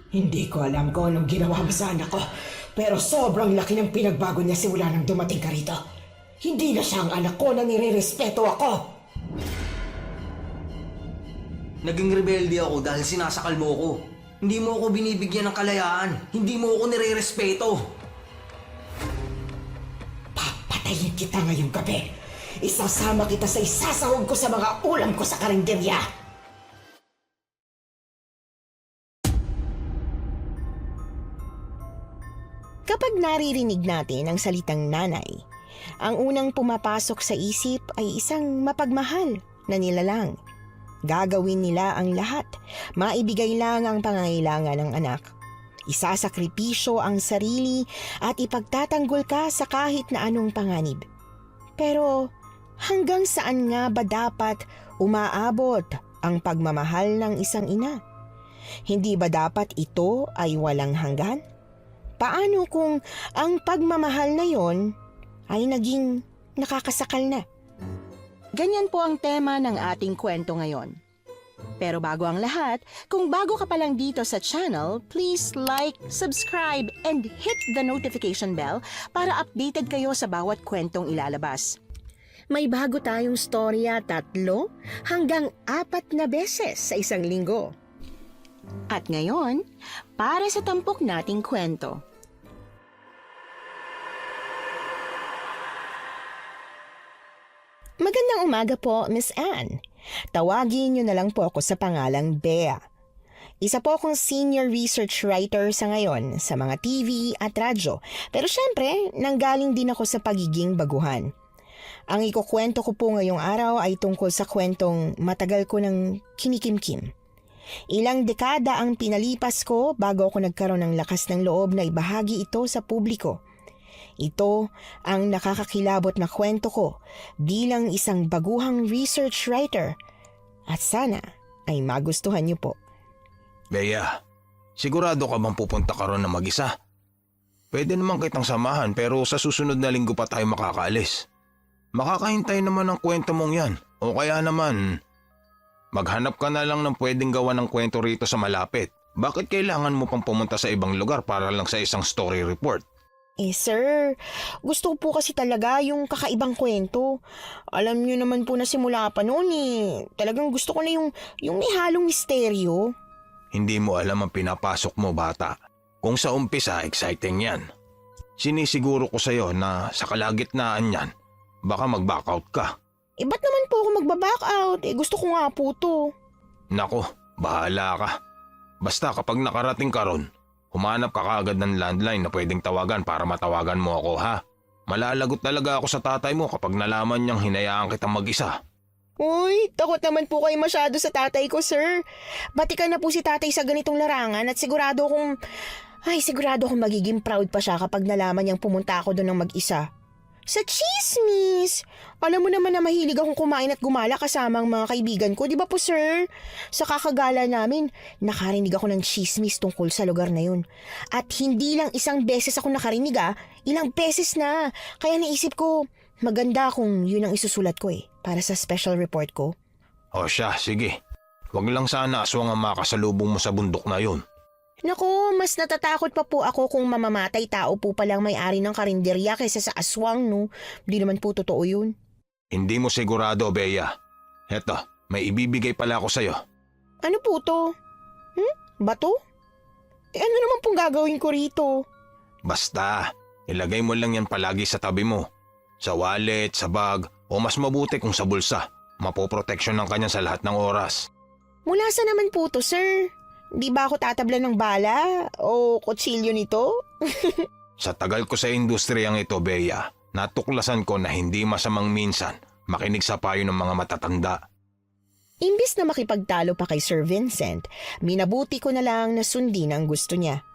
Hindi ko alam kung anong ginawa mo sa anak ko, pero sobrang laki ng pinagbago niya simula nang dumating ka rito. Hindi na siya ang anak ko na nirerespeto ako. Naging rebelde ako dahil sinasakal mo ako. Hindi mo ako binibigyan ng kalayaan. Hindi mo ako nire-respeto. Papatayin kita ngayong gabi. Isasama kita sa isasahog ko sa mga ulam ko sa karinderya. Kapag naririnig natin ang salitang nanay, ang unang pumapasok sa isip ay isang mapagmahal na nilalang. Gagawin nila ang lahat, maibigay lang ang pangangailangan ng anak. Isasakripisyo ang sarili at ipagtatanggol ka sa kahit na anong panganib. Pero hanggang saan nga ba dapat umaabot ang pagmamahal ng isang ina? Hindi ba dapat ito ay walang hanggan? Paano kung ang pagmamahal na yon ay naging nakakasakal na? Ganyan po ang tema ng ating kwento ngayon. Pero bago ang lahat, kung bago ka pa lang dito sa channel, please like, subscribe, and hit the notification bell para updated kayo sa bawat kwentong ilalabas. May bago tayong storya 3 hanggang 4 na beses sa isang linggo. At ngayon, para sa tampok nating kwento. Magandang umaga po, Miss Anne. Tawagin niyo na lang po ako sa pangalang Bea. Isa po akong senior research writer sa ngayon sa mga TV at radyo. Pero syempre, nanggaling din ako sa pagiging baguhan. Ang ikukwento ko po ngayong araw ay tungkol sa kwentong matagal ko ng kinikimkim. Ilang dekada ang pinalipas ko bago ako nagkaroon ng lakas ng loob na ibahagi ito sa publiko. Ito ang nakakakilabot na kwento ko bilang isang baguhang research writer at sana ay magustuhan niyo po. Bea, sigurado ka bang pupunta ka ron na mag-isa? Pwede naman kitang samahan pero sa susunod na linggo pa tayo makakaalis. Makakahintay naman ang kwento mong yan o kaya naman maghanap ka na lang ng pwedeng gawa ng kwento rito sa malapit. Bakit kailangan mo pang pumunta sa ibang lugar para lang sa isang story report? Sir, gusto ko po kasi talaga yung kakaibang kwento. Alam niyo naman po na simula pa noon talagang gusto ko na yung may halong misteryo. Hindi mo alam ang pinapasok mo, bata. Kung sa umpisa, exciting yan. Sinisiguro ko sa'yo na sa kalagitnaan yan, baka mag-back out ka. Ba't naman po ako magbaback out? Gusto ko nga po to. Nako, bahala ka. Basta kapag nakarating ka ron, humanap ka kaagad ng landline na pwedeng tawagan para matawagan mo ako, ha? Malalagot talaga ako sa tatay mo kapag nalaman niyang hinayaan kitang mag-isa. Uy, takot naman po kayo masyado sa tatay ko, sir. Batikan na po si tatay sa ganitong larangan at sigurado akong magiging proud pa siya kapag nalaman niyang pumunta ako doon ng mag-isa. Sa chismis! Alam mo naman na mahilig akong kumain at gumala kasama ang mga kaibigan ko, di ba po, sir? Sa kakagala namin, nakarinig ako ng chismis tungkol sa lugar na yun. At hindi lang isang beses ako nakarinig, ilang beses na. Kaya naisip ko, maganda kung yun ang isusulat ko para sa special report ko. O siya, sige. Huwag lang sana aswang ang makasalubong mo sa bundok na yun. Naku, mas natatakot pa po ako kung mamamatay tao po palang may-ari ng karinderya kaysa sa aswang, no? Di naman po totoo yun. Hindi mo sigurado, Bea. Heto, may ibibigay pala ako sa'yo. Ano po to? Bato? Ano naman pong gagawin ko rito? Basta, ilagay mo lang yan palagi sa tabi mo. Sa wallet, sa bag, o mas mabuti kung sa bulsa. Mapoproteksyon ng kanya sa lahat ng oras. Mula sa naman po to, sir? Di ba ako tatablan ng bala o kutsilyo nito? Sa tagal ko sa industriyang ito, Bea, natuklasan ko na hindi masamang minsan makinig sa payo ng mga matatanda. Imbis na makipagtalo pa kay Sir Vincent, minabuti ko na lang na sundin ang gusto niya.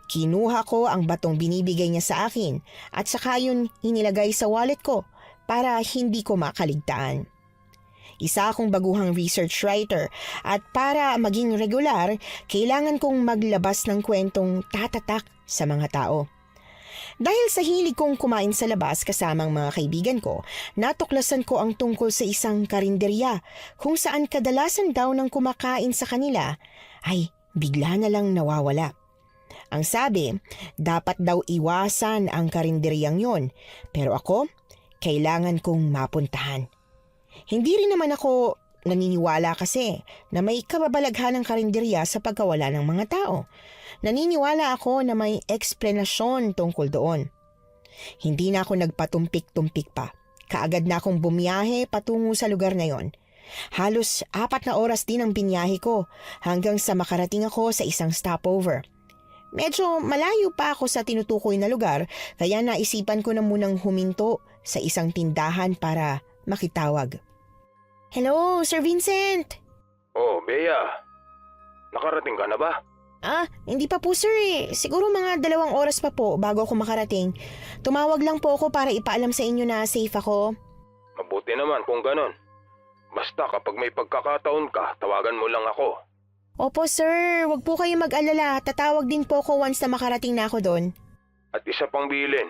Kinuha ko ang batong binibigay niya sa akin at saka yun inilagay sa wallet ko para hindi ko makaligtaan. Isa akong baguhang research writer at para maging regular, kailangan kong maglabas ng kwentong tatatak sa mga tao. Dahil sa hilig kong kumain sa labas kasamang mga kaibigan ko, natuklasan ko ang tungkol sa isang karinderya kung saan kadalasan daw ng kumakain sa kanila ay bigla na lang nawawala. Ang sabi, dapat daw iwasan ang karinderyang yon, pero ako, kailangan kong mapuntahan. Hindi rin naman ako naniniwala kasi na may kababalaghan ng karinderya sa pagkawala ng mga tao. Naniniwala ako na may eksplanasyon tungkol doon. Hindi na ako nagpatumpik-tumpik pa. Kaagad na akong bumiyahe patungo sa lugar na yon. Halos 4 na oras din ang biniyahe ko hanggang sa makarating ako sa isang stopover. Medyo malayo pa ako sa tinutukoy na lugar kaya naisipan ko na munang huminto sa isang tindahan para makitawag. Hello, Sir Vincent! Oh, Bea. Nakarating ka na ba? Hindi pa po sir eh. Siguro mga 2 oras pa po bago ako makarating. Tumawag lang po ako para ipaalam sa inyo na safe ako. Mabuti naman kung ganon. Basta kapag may pagkakataon ka, tawagan mo lang ako. Opo sir, wag po kayo mag-alala. Tatawag din po ako once na makarating na ako doon. At isa pang bilin,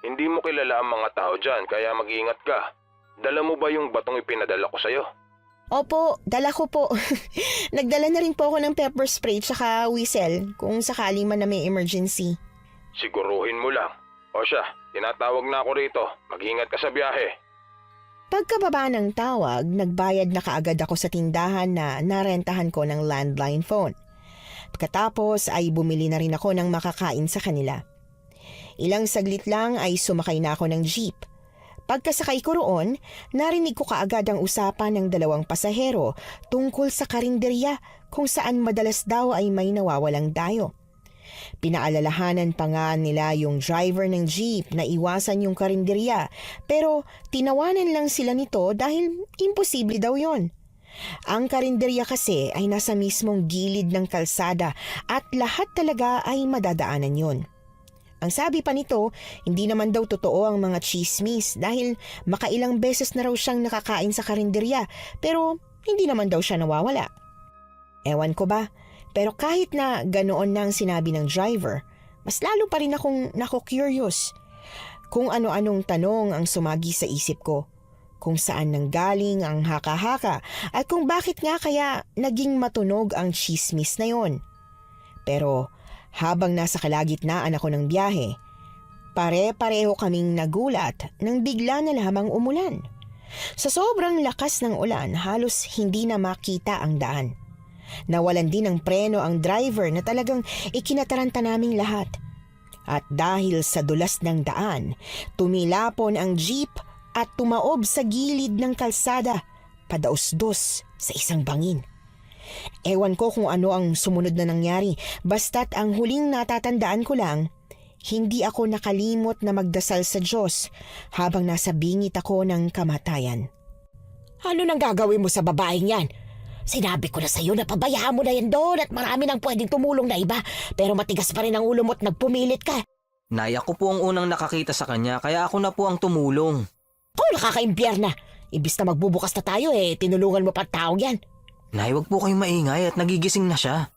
hindi mo kilala ang mga tao dyan kaya mag-iingat ka. Dala mo ba yung batong ipinadala ko sa'yo? Opo, dala ko po. Nagdala na rin po ako ng pepper spray tsaka whistle kung sakali man na may emergency. Siguruhin mo lang. O siya, tinatawag na ako rito. Mag-ingat ka sa biyahe. Pagkababa ng tawag, nagbayad na kaagad ako sa tindahan na narentahan ko ng landline phone. Pagkatapos ay bumili na rin ako ng makakain sa kanila. Ilang saglit lang ay sumakay na ako ng jeep. Pagkasakay ko roon, narinig ko kaagad ang usapan ng 2 pasahero tungkol sa karinderya kung saan madalas daw ay may nawawalang dayo. Pinaalalahanan pa nga nila yung driver ng jeep na iwasan yung karinderya pero tinawanan lang sila nito dahil imposible daw yon. Ang karinderya kasi ay nasa mismong gilid ng kalsada at lahat talaga ay madadaanan yon. Ang sabi pa nito, hindi naman daw totoo ang mga chismis dahil makailang beses na raw siyang nakakain sa karinderya pero hindi naman daw siya nawawala. Ewan ko ba, pero kahit na ganoon na ang sinabi ng driver, mas lalo pa rin akong nako-curious. Kung ano-anong tanong ang sumagi sa isip ko. Kung saan nanggaling ang haka-haka at kung bakit nga kaya naging matunog ang chismis na yon. Pero habang nasa kalagitnaan ako ng biyahe, pare-pareho kaming nagulat nang bigla na lamang umulan. Sa sobrang lakas ng ulan, halos hindi na makita ang daan. Nawalan din ng preno ang driver na talagang ikinataranta naming lahat. At dahil sa dulas ng daan, tumilapon ang jeep at tumaob sa gilid ng kalsada, padaos-dos sa isang bangin. Ewan ko kung ano ang sumunod na nangyari, basta't ang huling natatandaan ko lang, hindi ako nakalimot na magdasal sa Diyos habang nasa bingit ako ng kamatayan. Ano nang gagawin mo sa babaeng yan? Sinabi ko na sa'yo na pabayaan mo na yan doon at marami nang pwedeng tumulong na iba pero matigas pa rin ang ulo mo at nagpumilit ka. Nay, ako po ang unang nakakita sa kanya kaya ako na po ang tumulong. Ikaw nakakaimpyerna. Ibis na magbubukas na tayo tinulungan mo pa tao yan. Nay, wag po kayong maingay at nagigising na siya.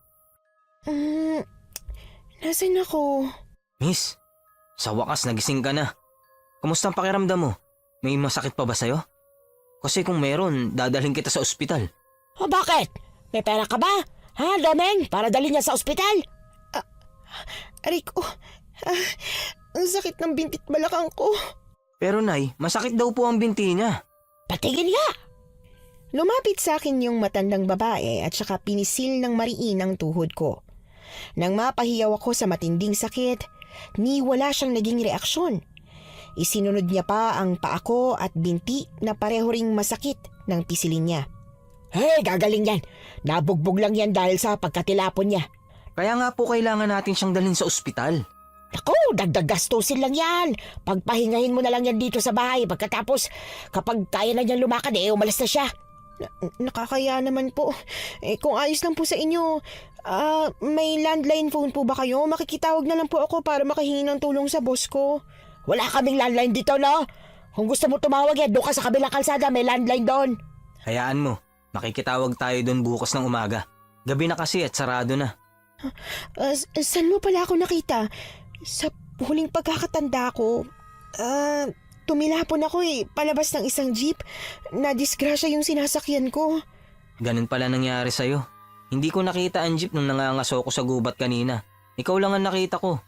Nasaan ako? Miss, sa wakas nagising ka na. Kamusta ang pakiramdam mo? May masakit pa ba sa'yo? Kasi kung meron, dadalhin kita sa ospital. O bakit? May pera ka ba? Ha, Domeng? Para dalhin niya sa ospital? Rico, ang sakit ng bintit balakang ko. Pero Nay, masakit daw po ang binti niya. Patigil nga! Lumapit sa akin yung matandang babae at saka pinisil ng mariin ang tuhod ko. Nang mapahiyaw ako sa matinding sakit, ni wala siyang naging reaksyon. Isinunod niya pa ang paa ko at binti na pareho ring masakit ng pisilin niya. Hey, gagaling yan! Nabugbog lang yan dahil sa pagkatilapon niya. Kaya nga po kailangan natin siyang dalhin sa ospital. Naku, dagdag gastusin lang yan. Pagpahingahin mo na lang yan dito sa bahay. Pagkatapos, kapag kaya na niyang lumakad, umalis na siya. Nakakaya naman po. Kung ayos lang po sa inyo, may landline phone po ba kayo? Makikitawag na lang po ako para makahingi ng tulong sa boss ko. Wala kaming landline dito, no? Kung gusto mo tumawag doon ka sa kabilang kalsada, may landline doon. Hayaan mo, makikitawag tayo doon bukas ng umaga. Gabi na kasi at sarado na. Saan mo pala ako nakita? Sa huling pagkakatanda ko, tumilapon ako palabas ng isang jeep. Nadisgrasya yung sinasakyan ko. Ganun pala nangyari sa'yo. Hindi ko nakita ang jeep nung nangangaso ko sa gubat kanina. Ikaw lang ang nakita ko.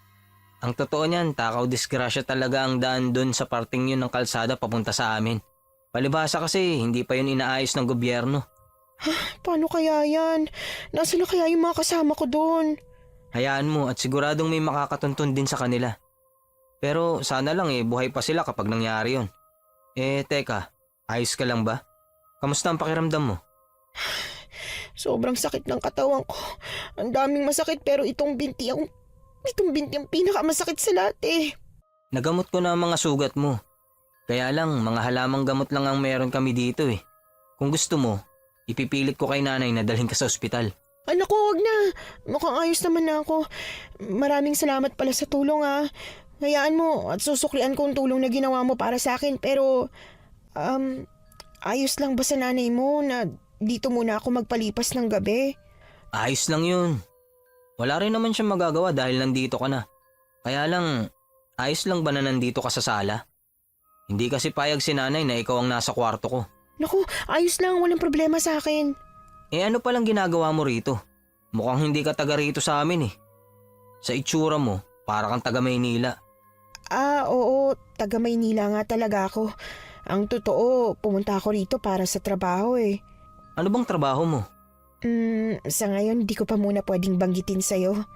Ang totoo niyan, takaw disgrasya talaga ang daan doon sa parting yun ng kalsada papunta sa amin. Palibhasa kasi hindi pa yun inaayos ng gobyerno. Paano kaya yan? Nasaan na kaya yung mga kasama ko doon? Hayaan mo at siguradong may makakatuntun din sa kanila. Pero sana lang buhay pa sila kapag nangyari yun. Teka, ayos ka lang ba? Kamusta ang pakiramdam mo? Sobrang sakit ng katawan ko. Ang daming masakit pero itong binti ang pinakamasakit sa lahat eh. Nagamot ko na ang mga sugat mo. Kaya lang, mga halamang gamot lang ang meron kami dito eh. Kung gusto mo, ipipilit ko kay nanay na dalhin ka sa ospital. Anak ko, wag na. Mukhang ayos naman na ako. Maraming salamat pala sa tulong ha. Hayaan mo at susuklian ko ang tulong na ginawa mo para sa akin. Pero, ayos lang ba sa nanay mo na dito muna ako magpalipas ng gabi? Ayos lang yun. Wala rin naman siya magagawa dahil nandito ka na. Kaya lang, ayos lang ba na nandito ka sa sala? Hindi kasi payag si nanay na ikaw ang nasa kwarto ko. Naku, ayos lang. Walang problema sa akin. Ano palang ginagawa mo rito? Mukhang hindi ka taga rito sa amin eh. Sa itsura mo, para kang taga Maynila. Oo. Taga Maynila nga talaga ako. Ang totoo, pumunta ako rito para sa trabaho eh. Ano bang trabaho mo? Sa ngayon, di ko pa muna pwedeng banggitin sa'yo.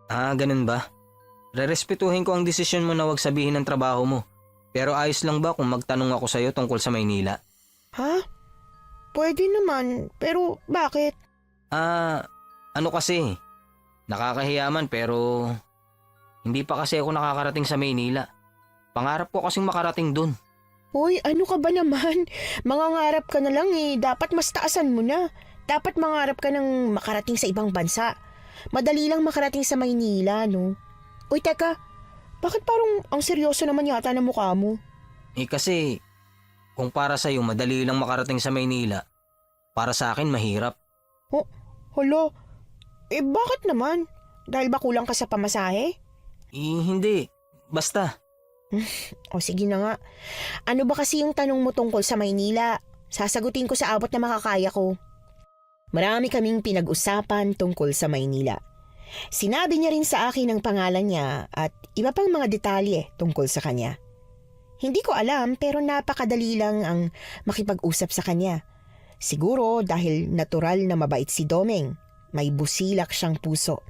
Ganun ba? Rerespetuhin ko ang desisyon mo na wag sabihin ng trabaho mo. Pero ayos lang ba kung magtanong ako sa'yo tungkol sa Maynila? Ha? Pwede naman, pero bakit? Ano kasi? Nakakahiyaman pero hindi pa kasi ako nakakarating sa Maynila. Pangarap ko kasing makarating dun. Hoy, ano ka ba naman? Mangangarap ka na lang eh. Dapat mas taasan mo na. Dapat mangarap ka ng makarating sa ibang bansa. Madali lang makarating sa Maynila, no? Uy, teka. Bakit parang ang seryoso naman yata ng mukha mo? Kasi kung para sa'yo madali lang makarating sa Maynila, para sa akin mahirap. Hala. Bakit naman? Dahil ba kulang ka sa pamasahe? Hindi. Basta. O sige na nga. Ano ba kasi yung tanong mo tungkol sa Maynila? Sasagutin ko sa abot na makakaya ko. Marami kaming pinag-usapan tungkol sa Maynila. Sinabi niya rin sa akin ang pangalan niya at iba pang mga detalye tungkol sa kanya. Hindi ko alam pero napakadali lang ang makipag-usap sa kanya. Siguro dahil natural na mabait si Domeng. May busilak siyang puso.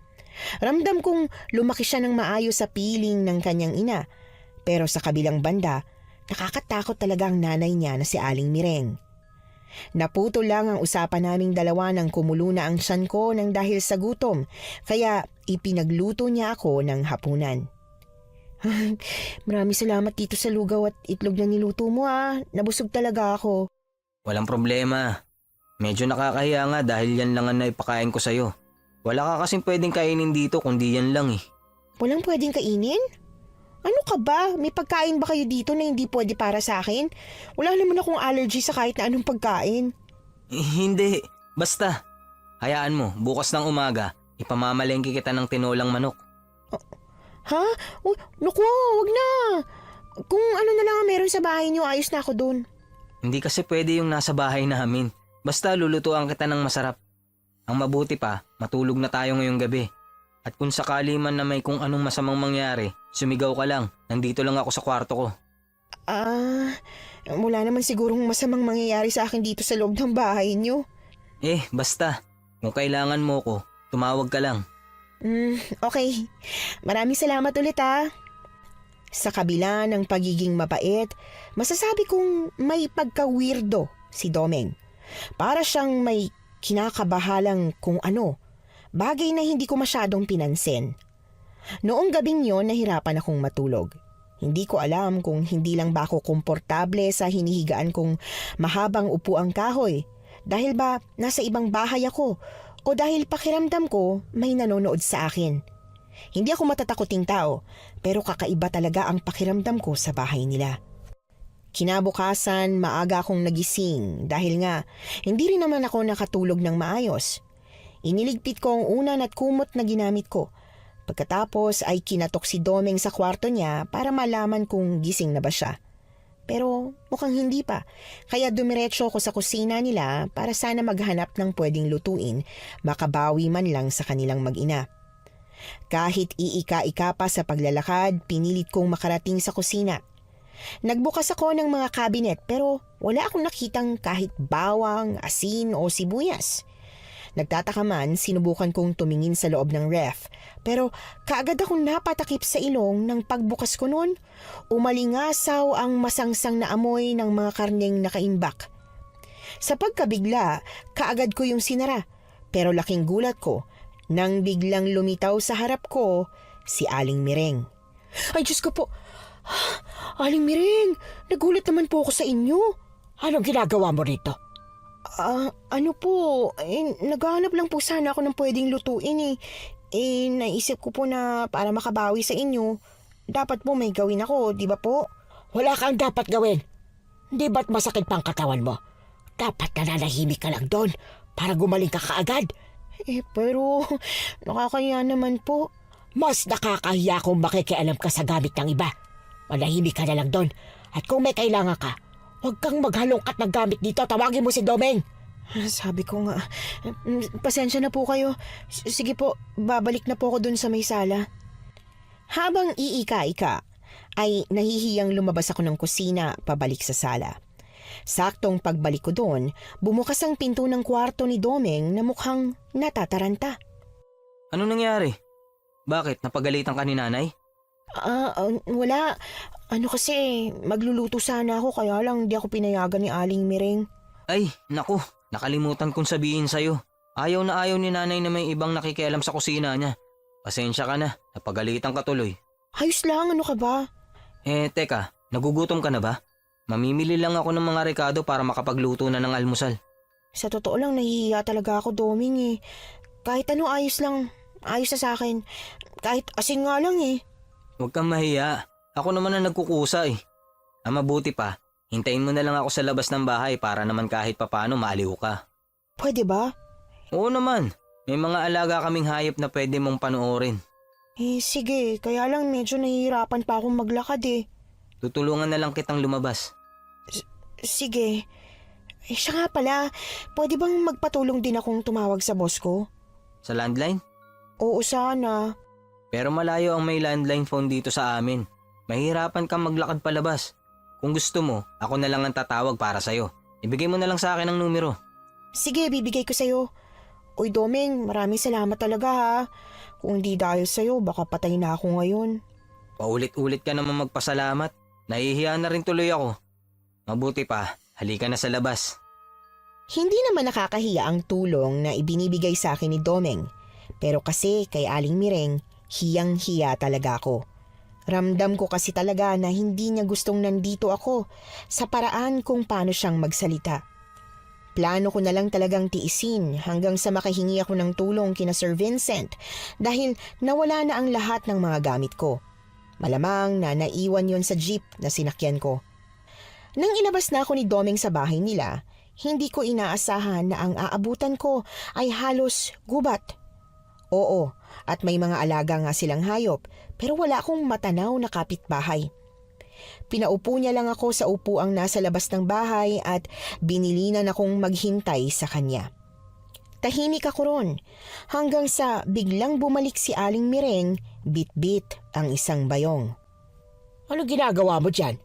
Ramdam kong lumaki siya ng maayos sa piling ng kanyang ina. Pero sa kabilang banda, nakakatakot talaga ang nanay niya na si Aling Mireng. Naputo lang ang usapan naming dalawa nang kumulo na ang tiyan ko nang dahil sa gutom, kaya ipinagluto niya ako ng hapunan. Maraming salamat dito sa lugaw at itlog na niluto mo Nabusog talaga ako. Walang problema. Medyo nakakahiya nga dahil yan lang ang naipakain ko sa'yo. Wala ka kasing pwedeng kainin dito kundi yan lang eh. Walang pwedeng kainin? Ano ka ba? May pagkain ba kayo dito na hindi pwede para sa akin? Wala naman akong allergy sa kahit na anong pagkain. Hindi. Basta. Hayaan mo, bukas ng umaga, ipamamalengke kita ng tinolang manok. Ha? Naku, wag na. Kung ano na lang ang meron sa bahay niyo, ayos na ako dun. Hindi kasi pwede yung nasa bahay namin. Basta lulutuan kita ng masarap. Ang mabuti pa, matulog na tayo ngayong gabi. At kung sakali man na may kung anong masamang mangyari, sumigaw ka lang. Nandito lang ako sa kwarto ko. Wala naman sigurong masamang mangyayari sa akin dito sa loob ng bahay niyo. Basta. Kung kailangan mo ko, tumawag ka lang. Okay. Maraming salamat ulit Sa kabila ng pagiging mabait, masasabi kong may pagka-weirdo si Domeng. Para siyang may kinakabahalang kung ano. Bagay na hindi ko masyadong pinansin. Noong gabing yon nahirapan akong matulog. Hindi ko alam kung hindi lang ba ako komportable sa hinihigaan kong mahabang upuang kahoy. Dahil ba nasa ibang bahay ako o dahil pakiramdam ko may nanonood sa akin. Hindi ako matatakuting tao pero kakaiba talaga ang pakiramdam ko sa bahay nila. Kinabukasan maaga akong nagising dahil nga hindi rin naman ako nakatulog ng maayos. Iniligpit ko ang unan at kumot na ginamit ko. Pagkatapos ay kinatok si Domeng sa kwarto niya para malaman kung gising na ba siya. Pero mukhang hindi pa. Kaya dumiretso ako sa kusina nila para sana maghanap ng pwedeng lutuin, makabawi man lang sa kanilang mag-ina. Kahit iika-ika pa sa paglalakad, pinilit kong makarating sa kusina. Nagbukas ako ng mga cabinet pero wala akong nakitang kahit bawang, asin o sibuyas. Nagtataka man, sinubukan kong tumingin sa loob ng ref. Pero kaagad akong napatakip sa ilong ng pagbukas ko noon. Umalingasaw ang masangsang na amoy ng mga karneng nakaimbak. Sa pagkabigla, kaagad ko yung sinara. Pero laking gulat ko nang biglang lumitaw sa harap ko si Aling Mireng. Ay, Diyos ko po! Aling Mireng, nagulat naman po ako sa inyo. Anong ginagawa mo rito? Ano po, naghahanap lang po sana ako ng pwedeng lutuin eh. Naisip ko po na para makabawi sa inyo, dapat po may gawin ako, di ba po? Wala kang dapat gawin. Di ba't masakit pang katawan mo? Dapat nananahimik ka lang doon para gumaling ka kaagad. Pero nakakaya naman po. Mas nakakahiya kung makikialam ka sa gamit ng iba. Manahimik ka na lang doon. At kung may kailangan ka, huwag kang maghalongkat ng gamit dito. Tawagin mo si Domeng. Sabi ko nga, pasensya na po kayo. Sige po, babalik na po ako dun sa may sala. Habang iika-ika, ay nahihiyang lumabas ako ng kusina pabalik sa sala. Saktong pagbalik ko doon, bumukas ang pinto ng kwarto ni Domeng na mukhang natataranta. Ano nangyari? Bakit? Napagalitan ka ni nanay? Wala. Ano kasi, magluluto sana ako kaya lang di ako pinayagan ni Aling Mireng. Ay, naku. Nakalimutan kong sabihin sa'yo. Ayaw na ayaw ni nanay na may ibang nakikialam sa kusina niya. Pasensya ka na. Napagalitan ka tuloy. Ayos lang, ano ka ba? Teka. Nagugutom ka na ba? Mamimili lang ako ng mga rekado para makapagluto na ng almusal. Sa totoo lang, nahihiya talaga ako, Doming eh. Kahit ano, ayos lang. Ayos na sa akin. Kahit asin nga lang eh. Huwag kang mahiya. Ako naman ang nagkukusa eh. Ang mabuti pa, hintayin mo na lang ako sa labas ng bahay para naman kahit papano maaliw ka. Pwede ba? Oo naman. May mga alaga kaming hayop na pwede mong panoorin. Sige. Kaya lang medyo nahihirapan pa akong maglakad eh. Tutulungan na lang kitang lumabas. Sige. Siya nga pala, pwede bang magpatulong din akong tumawag sa boss ko? Sa landline? Oo, sana. Pero malayo ang may landline phone dito sa amin. Mahirapan kang maglakad palabas. Kung gusto mo, ako na lang ang tatawag para sa'yo. Ibigay mo na lang sa akin ang numero. Sige, bibigay ko sa'yo. Uy, Domeng, maraming salamat talaga ha. Kung hindi dahil sa'yo, baka patay na ako ngayon. Paulit-ulit ka naman magpasalamat. Nahihiya na rin tuloy ako. Mabuti pa, halika na sa labas. Hindi naman nakakahiya ang tulong na ibinibigay sa akin ni Domeng. Pero kasi kay Aling Mireng, hiyang-hiya talaga ako. Ramdam ko kasi talaga na hindi niya gustong nandito ako sa paraan kung paano siyang magsalita. Plano ko na lang talagang tiisin hanggang sa makahingi ako ng tulong kina Sir Vincent dahil nawala na ang lahat ng mga gamit ko. Malamang na naiwan yon sa jeep na sinakyan ko. Nang inabas na ako ni Domeng sa bahay nila, hindi ko inaasahan na ang aabutan ko ay halos gubat. Oo, at may mga alaga nga silang hayop pero wala akong matanaw na kapitbahay. Pinaupo niya lang ako sa upuang nasa labas ng bahay at binilinan akong maghintay sa kanya. Tahimik ako ron hanggang sa biglang bumalik si Aling Mireng, bit-bit ang isang bayong. Ano ginagawa mo dyan?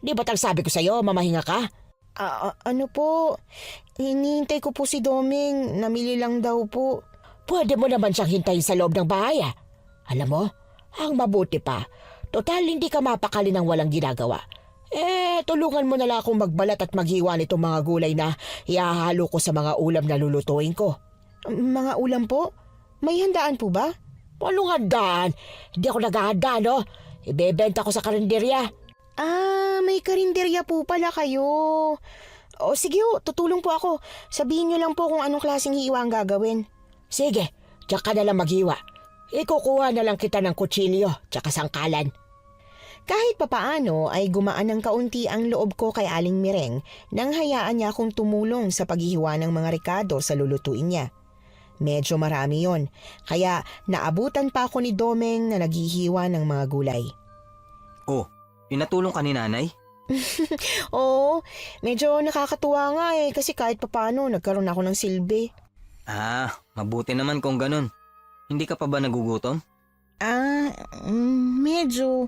Di ba't ang sabi ko sa'yo, mamahinga ka? Ano po? Hinihintay ko po si Domeng. Namili lang daw po. Pwede mo naman siyang hintayin sa loob ng bahay ah. Alam mo, ang mabuti pa, total hindi ka mapakali ng walang ginagawa. Tulungan mo na lang akong magbalat at maghiwa nitong mga gulay na ihahalo ko sa mga ulam na lulutuin ko. Mga ulam po? May handaan po ba? Anong handaan? Hindi ako naghahanda, no? Ibebenta ko sa karinderya. May karinderya po pala kayo. O sige tutulong po ako. Sabihin niyo lang po kung anong klaseng hiwa ang gagawin. Sige, diyan ka na lang maghiwa. Ikukuha na lang kita ng kutsilyo tsaka sangkalan. Kahit papaano ay gumaan ng kaunti ang loob ko kay Aling Mireng nang hayaan niya akong tumulong sa paghihiwa ng mga rekado sa lulutuin niya. Medyo marami yon, kaya naabutan pa ako ni Domeng na naghihiwa ng mga gulay. Oh, pinatulong ka ni nanay? Oo, medyo nakakatuwa nga kasi kahit papano nagkaroon ako ng silbi. Mabuti naman kung ganun. Hindi ka pa ba nagugutom? Medyo.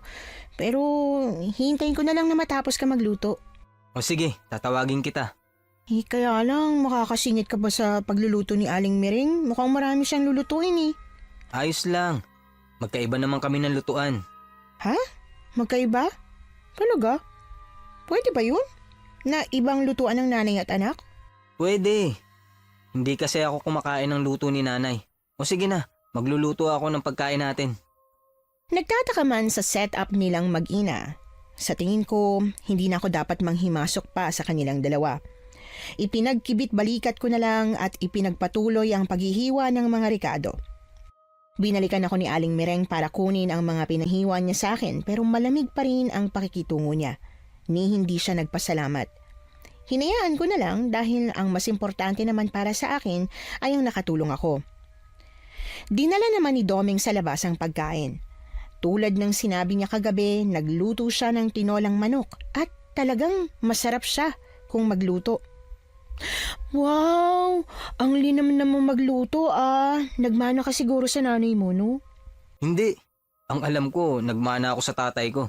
Pero hintayin ko na lang na matapos ka magluto. O sige, tatawagin kita. Kaya lang, makakasingit ka ba sa pagluluto ni Aling Miring? Mukhang marami siyang lulutuin Ayos lang. Magkaiba naman kami ng lutuan. Ha? Magkaiba? Talaga? Pwede ba yun? Na ibang lutuan ng nanay at anak? Pwede. Hindi kasi ako kumakain ng luto ni nanay. O sige na, magluluto ako ng pagkain natin. Nagtataka man sa setup nilang mag-ina. Sa tingin ko, hindi na ako dapat manghimasok pa sa kanilang dalawa. Ipinagkibit balikat ko na lang at ipinagpatuloy ang paghihiwa ng mga Ricardo. Binalikan ako ni Aling Mireng para kunin ang mga pinahiwa niya sa akin pero malamig pa rin ang pakikitungo niya. Ni hindi siya nagpasalamat. Hinayaan ko na lang dahil ang mas importante naman para sa akin ay ang nakatulong ako. Dinala naman ni Doming sa labas ang pagkain. Tulad ng sinabi niya kagabi, nagluto siya ng tinolang manok at talagang masarap siya kung magluto. Wow! Ang linam naman magluto Nagmana ka siguro sa nanay mo, no? Hindi. Ang alam ko, nagmana ako sa tatay ko.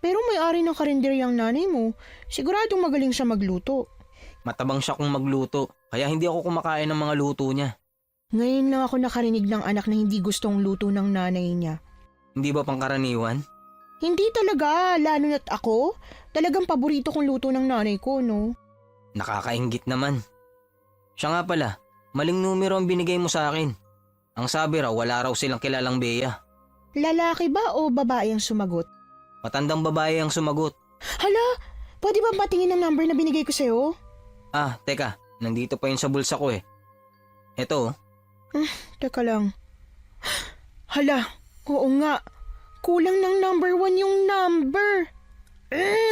Pero may-ari ng karinderyang nanay mo. Siguradong magaling siya magluto. Matabang siya kung magluto, kaya hindi ako kumakain ng mga luto niya. Ngayon lang ako nakarinig ng anak na hindi gustong luto ng nanay niya. Hindi ba pangkaraniwan? Hindi talaga, lalo na't ako. Talagang paborito kong luto ng nanay ko, no? Nakakainggit naman. Siya nga pala, maling numero ang binigay mo sa akin. Ang sabi raw, wala raw silang kilalang Bea. Lalaki ba o babae ang sumagot? Matandang babae ang sumagot. Hala, pwede ba patingin ang number na binigay ko sa'yo? Teka, nandito pa yun sa bulsa ko Eto. Teka lang. Hala, oo nga. Kulang ng number 1 yung number.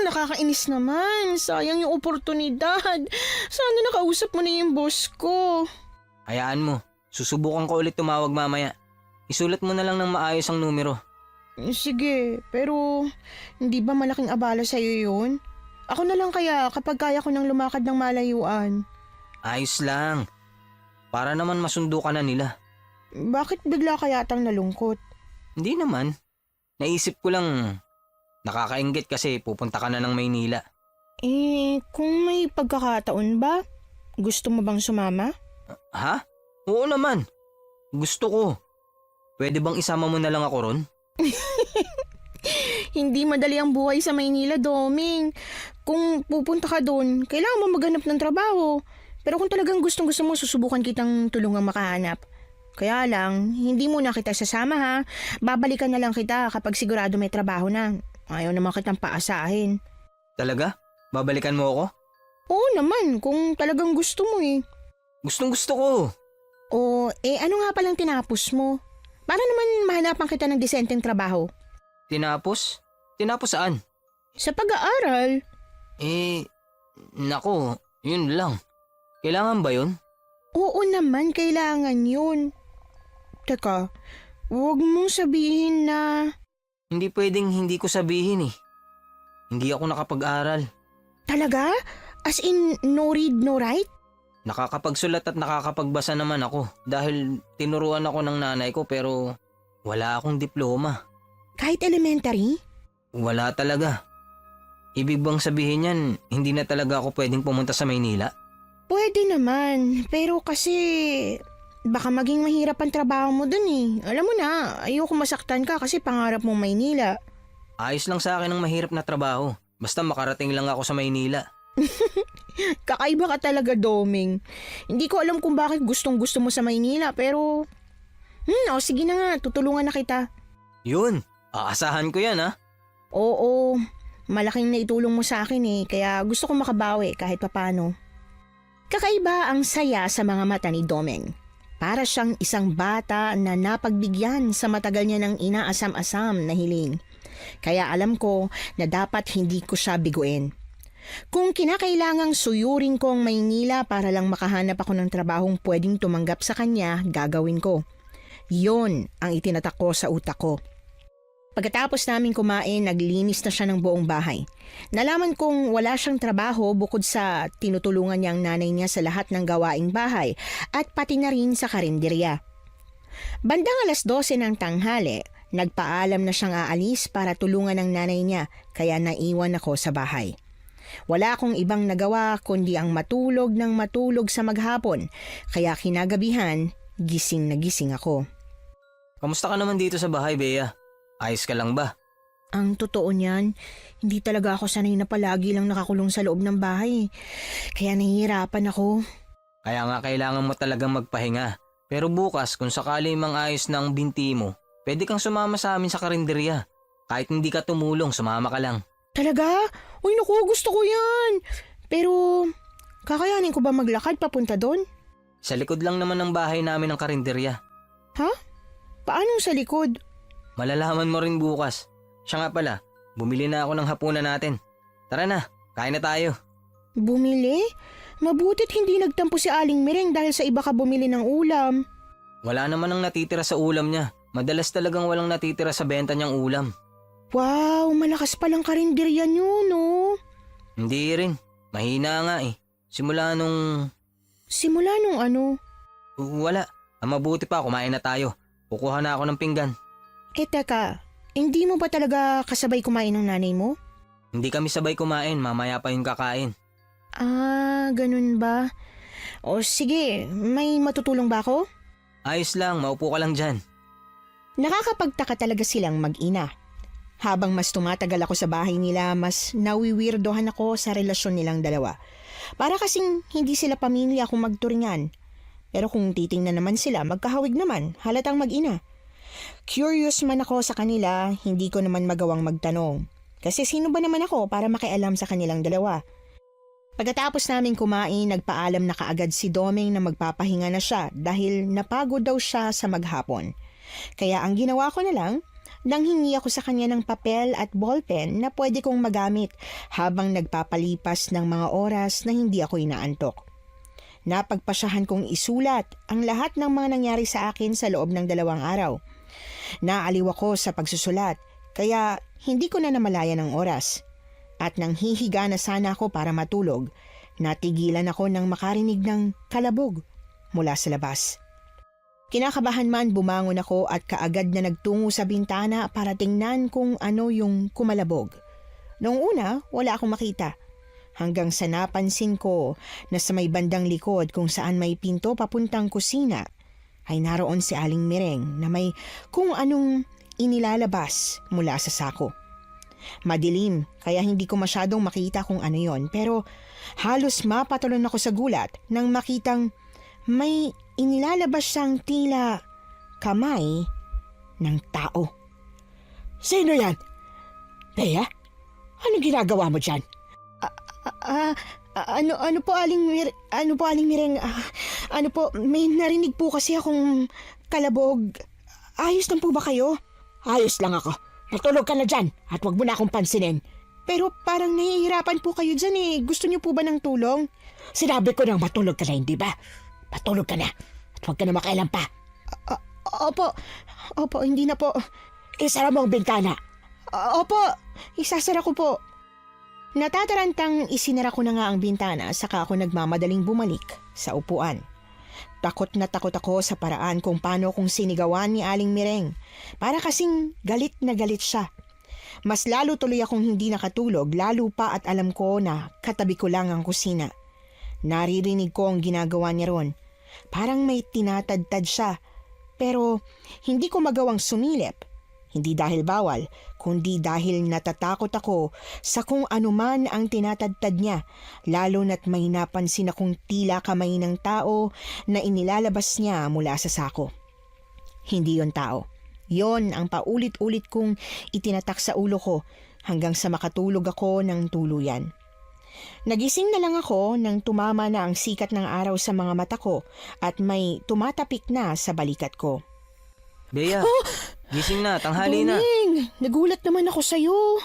Nakakainis naman. Sayang yung oportunidad. Sana nakausap mo na yung boss ko. Hayaan mo, susubukan ko ulit tumawag mamaya. Isulat mo na lang ng maayos ang numero. Sige, pero hindi ba malaking abala sa'yo yun? Ako na lang kaya kapag kaya ko nang lumakad ng malayuan. Ayos lang. Para naman masundo ka na nila. Bakit bigla ka yatang nalungkot? Hindi naman. Naisip ko lang, nakakainggit kasi pupunta ka na ng Maynila. Kung may pagkakataon ba? Gusto mo bang sumama? Ha? Oo naman. Gusto ko. Pwede bang isama mo na lang ako ron? Hindi madali ang buhay sa Maynila, Doming. Kung pupunta ka doon, kailangan mo maghanap ng trabaho. Pero kung talagang gustong-gusto mo, susubukan kitang tulungang makahanap. Kaya lang, hindi muna kita sasama ha. Babalikan na lang kita kapag sigurado may trabaho na. Ayaw naman kitang paasahin. Talaga? Babalikan mo ako? Oo naman, kung talagang gusto mo Gustong gusto ko. Ano nga palang tinapos mo? Para naman mahanapan kita ng disenteng trabaho. Tinapos? Tinapos saan? Sa pag-aaral. Nako, yun lang. Kailangan ba yun? Oo naman, kailangan yun. Teka, huwag mong sabihin na... Hindi pwedeng hindi ko sabihin Hindi ako nakapag-aral. Talaga? As in, no read, no write? Nakakapagsulat at nakakapagbasa naman ako dahil tinuruan ako ng nanay ko pero wala akong diploma. Kahit elementary? Wala talaga. Ibig bang sabihin yan, hindi na talaga ako pwedeng pumunta sa Maynila? Pwede naman, pero kasi baka maging mahirap ang trabaho mo dun Alam mo na, ayoko masaktan ka kasi pangarap mong Maynila. Ayos lang sa akin ang mahirap na trabaho. Basta makarating lang ako sa Maynila. Kakaiba ka talaga, Doming. Hindi ko alam kung bakit gustong-gusto mo sa Maynila, pero... sige na nga, tutulungan na kita. Yun, aasahan ko yan Oo, malaking naitulong mo sa akin kaya gusto ko makabawi kahit papano. Kakaiba ang saya sa mga mata ni Doming. Para siyang isang bata na napagbigyan sa matagal niya ng inaasam-asam na hiling. Kaya alam ko na dapat hindi ko siya biguin. Kung kinakailangang suyurin ko ang Maynila para lang makahanap ako ng trabahong pwedeng tumanggap sa kanya, gagawin ko. Yon ang itinatak ko sa utak ko. Pagkatapos namin kumain, naglinis na siya ng buong bahay. Nalaman kong wala siyang trabaho bukod sa tinutulungan niya ang nanay niya sa lahat ng gawaing bahay at pati na rin sa karinderya. Bandang 12:00 ng tanghali, nagpaalam na siyang aalis para tulungan ang nanay niya kaya naiwan ako sa bahay. Wala akong ibang nagawa kundi ang matulog ng matulog sa maghapon kaya kinagabihan, gising na gising ako. Kamusta ka naman dito sa bahay, Bea? Ayos ka lang ba? Ang totoo niyan, hindi talaga ako sanay na palagi lang nakakulong sa loob ng bahay. Kaya nahihirapan ako. Kaya nga kailangan mo talagang magpahinga. Pero bukas kung sakali mang ayos na ang binti mo, pwede kang sumama sa amin sa karinderya. Kahit hindi ka tumulong, sumama ka lang. Talaga? Uy naku, gusto ko yan. Pero, kakayanin ko ba maglakad papunta doon? Sa likod lang naman ng bahay namin ang karinderya. Ha? Paano sa likod? Malalaman mo rin bukas. Siya nga pala, bumili na ako ng hapunan natin. Tara na, kain na tayo. Bumili? Mabutit hindi nagtampo si Aling Mireng dahil sa iba ka bumili ng ulam. Wala naman ang natitira sa ulam niya. Madalas talagang walang natitira sa benta niyang ulam. Wow, malakas palang karinderya niyo, no? Hindi rin. Mahina nga eh. Simula nung... Simula nung ano? Wala. Ang mabuti pa, kumain na tayo. Kukuha na ako ng pinggan. Teka, hindi mo ba talaga kasabay kumain ng nanay mo? Hindi kami sabay kumain, mamaya pa yung kakain. Ah, ganun ba? O sige, may matutulong ba ako? Ayos lang, maupo ka lang dyan. Nakakapagtaka talaga silang mag-ina. Habang mas tumatagal ako sa bahay nila, mas nawiwirdohan ako sa relasyon nilang dalawa. Para kasing hindi sila pamilya kung magturingan. Pero kung titingnan naman sila, magkahawig naman, halatang mag-ina. Curious man ako sa kanila, hindi ko naman magawang magtanong. Kasi sino ba naman ako para makialam sa kanilang dalawa? Pagkatapos namin kumain, nagpaalam na kaagad si Domeng na magpapahinga na siya dahil napagod daw siya sa maghapon. Kaya ang ginawa ko na lang, nanghingi ako sa kanya ng papel at ballpen na pwede kong magamit habang nagpapalipas ng mga oras na hindi ako inaantok. Napagpasyahan kong isulat ang lahat ng mga nangyari sa akin sa loob ng 2 araw. Naaliw ako sa pagsusulat, kaya hindi ko na namalayan ang oras. At nang hihiga na sana ako para matulog, natigilan ako nang makarinig ng kalabog mula sa labas. Kinakabahan man bumangon ako at kaagad na nagtungo sa bintana para tingnan kung ano yung kumalabog. Noong una, wala akong makita. Hanggang sa napansin ko na sa may bandang likod kung saan may pinto papuntang kusina, ay naroon si Aling Mireng na may kung anong inilalabas mula sa sako. Madilim kaya hindi ko masyadong makita kung ano yon, pero halos mapatalon ako sa gulat nang makitang may inilalabas siyang tila kamay ng tao. Sino yan? Bea? Anong ginagawa mo dyan? Ano po Aling Mireng? Ano po, may narinig po kasi akong kalabog. Ayos lang po ba kayo? Ayos lang ako. Natulog ka na dyan at wag mo na akong pansinin. Pero parang nahihirapan po kayo dyan eh. Gusto niyo po ba ng tulong? Sinabi ko nang matulog ka na, hindi ba? Matulog ka na at wag ka na makailan pa. Opo, hindi na po. Isara mo ang bintana. Opo, isasara ko po. Natatarantang isinara ko na nga ang bintana saka ako nagmamadaling bumalik sa upuan. Takot na takot ako sa paraan kung paano kong sinigawan ni Aling Mireng. Para kasing galit na galit siya. Mas lalo tuloy akong hindi nakatulog, lalo pa at alam ko na katabi ko lang ang kusina. Naririnig ko ang ginagawa niya ron. Parang may tinatadtad siya. Pero hindi ko magawang sumilip. Hindi dahil bawal, kundi dahil natatakot ako sa kung anuman ang tinatadtad niya, lalo na't may napansin akong tila kamay ng tao na inilalabas niya mula sa sako. Hindi yon tao. Yon ang paulit-ulit kong itinatak sa ulo ko hanggang sa makatulog ako ng tuluyan. Nagising na lang ako nang tumama na ang sikat ng araw sa mga mata ko at may tumatapik na sa balikat ko. Bea, gising na, tanghali na. Domeng, nagulat naman ako sa'yo.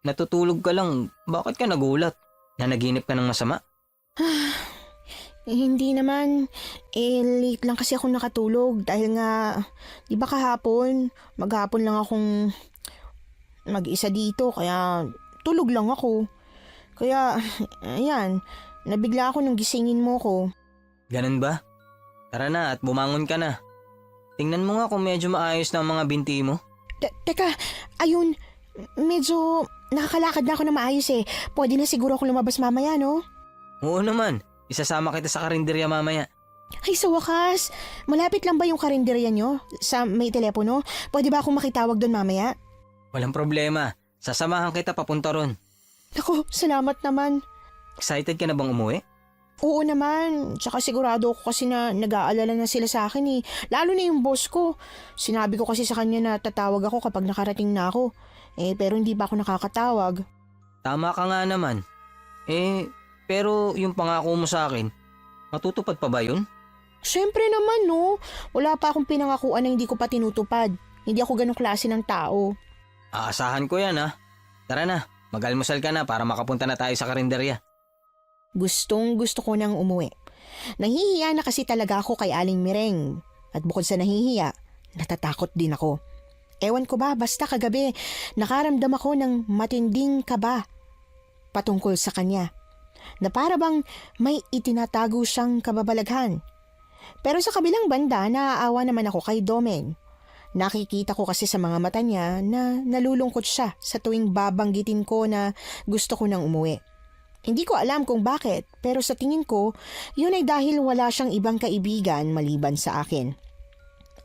Natutulog ka lang, bakit ka nagulat? Nanaginip ka ng masama? Hindi naman. Late lang kasi ako nakatulog dahil nga, di ba kahapon, maghapon lang akong mag-isa dito kaya tulog lang ako. Kaya, ayan, nabigla ako nang gisingin mo ko. Ganun ba? Tara na at bumangon ka na. Tingnan mo nga kung medyo maayos na ang mga binti mo. Teka, ayun, medyo nakakalakad na ako na maayos eh. Pwede na siguro ako lumabas mamaya, no? Oo naman, isasama kita sa karinderya mamaya. Ay, sa wakas, malapit lang ba yung karinderya nyo? Sa may telepono? Pwede ba akong makitawag doon mamaya? Walang problema, sasamahan kita papunta ron. Naku, salamat naman. Excited ka na bang umuwi? Oo naman, tsaka sigurado ako kasi na nag-aalala na sila sa akin eh. Lalo na yung boss ko. Sinabi ko kasi sa kanya na tatawag ako kapag nakarating na ako. Pero hindi pa ako nakakatawag. Tama ka nga naman. Pero yung pangako mo sa akin, matutupad pa ba yun? Siyempre naman no, wala pa akong pinangakuan na hindi ko pa tinutupad. Hindi ako ganong klase ng tao. Aasahan ko yan ha. Tara na, mag-almusal ka na para makapunta na tayo sa karinderya. Gustong gusto ko nang umuwi. Nahihiya na kasi talaga ako kay Aling Mireng. At bukod sa nahihiya, natatakot din ako. Ewan ko ba, basta kagabi, nakaramdam ako ng matinding kaba patungkol sa kanya. Na para bang may itinatago siyang kababalaghan. Pero sa kabilang banda, naaawa naman ako kay Domeng. Nakikita ko kasi sa mga mata niya na nalulungkot siya sa tuwing babanggitin ko na gusto ko nang umuwi. Hindi ko alam kung bakit, pero sa tingin ko, yun ay dahil wala siyang ibang kaibigan maliban sa akin.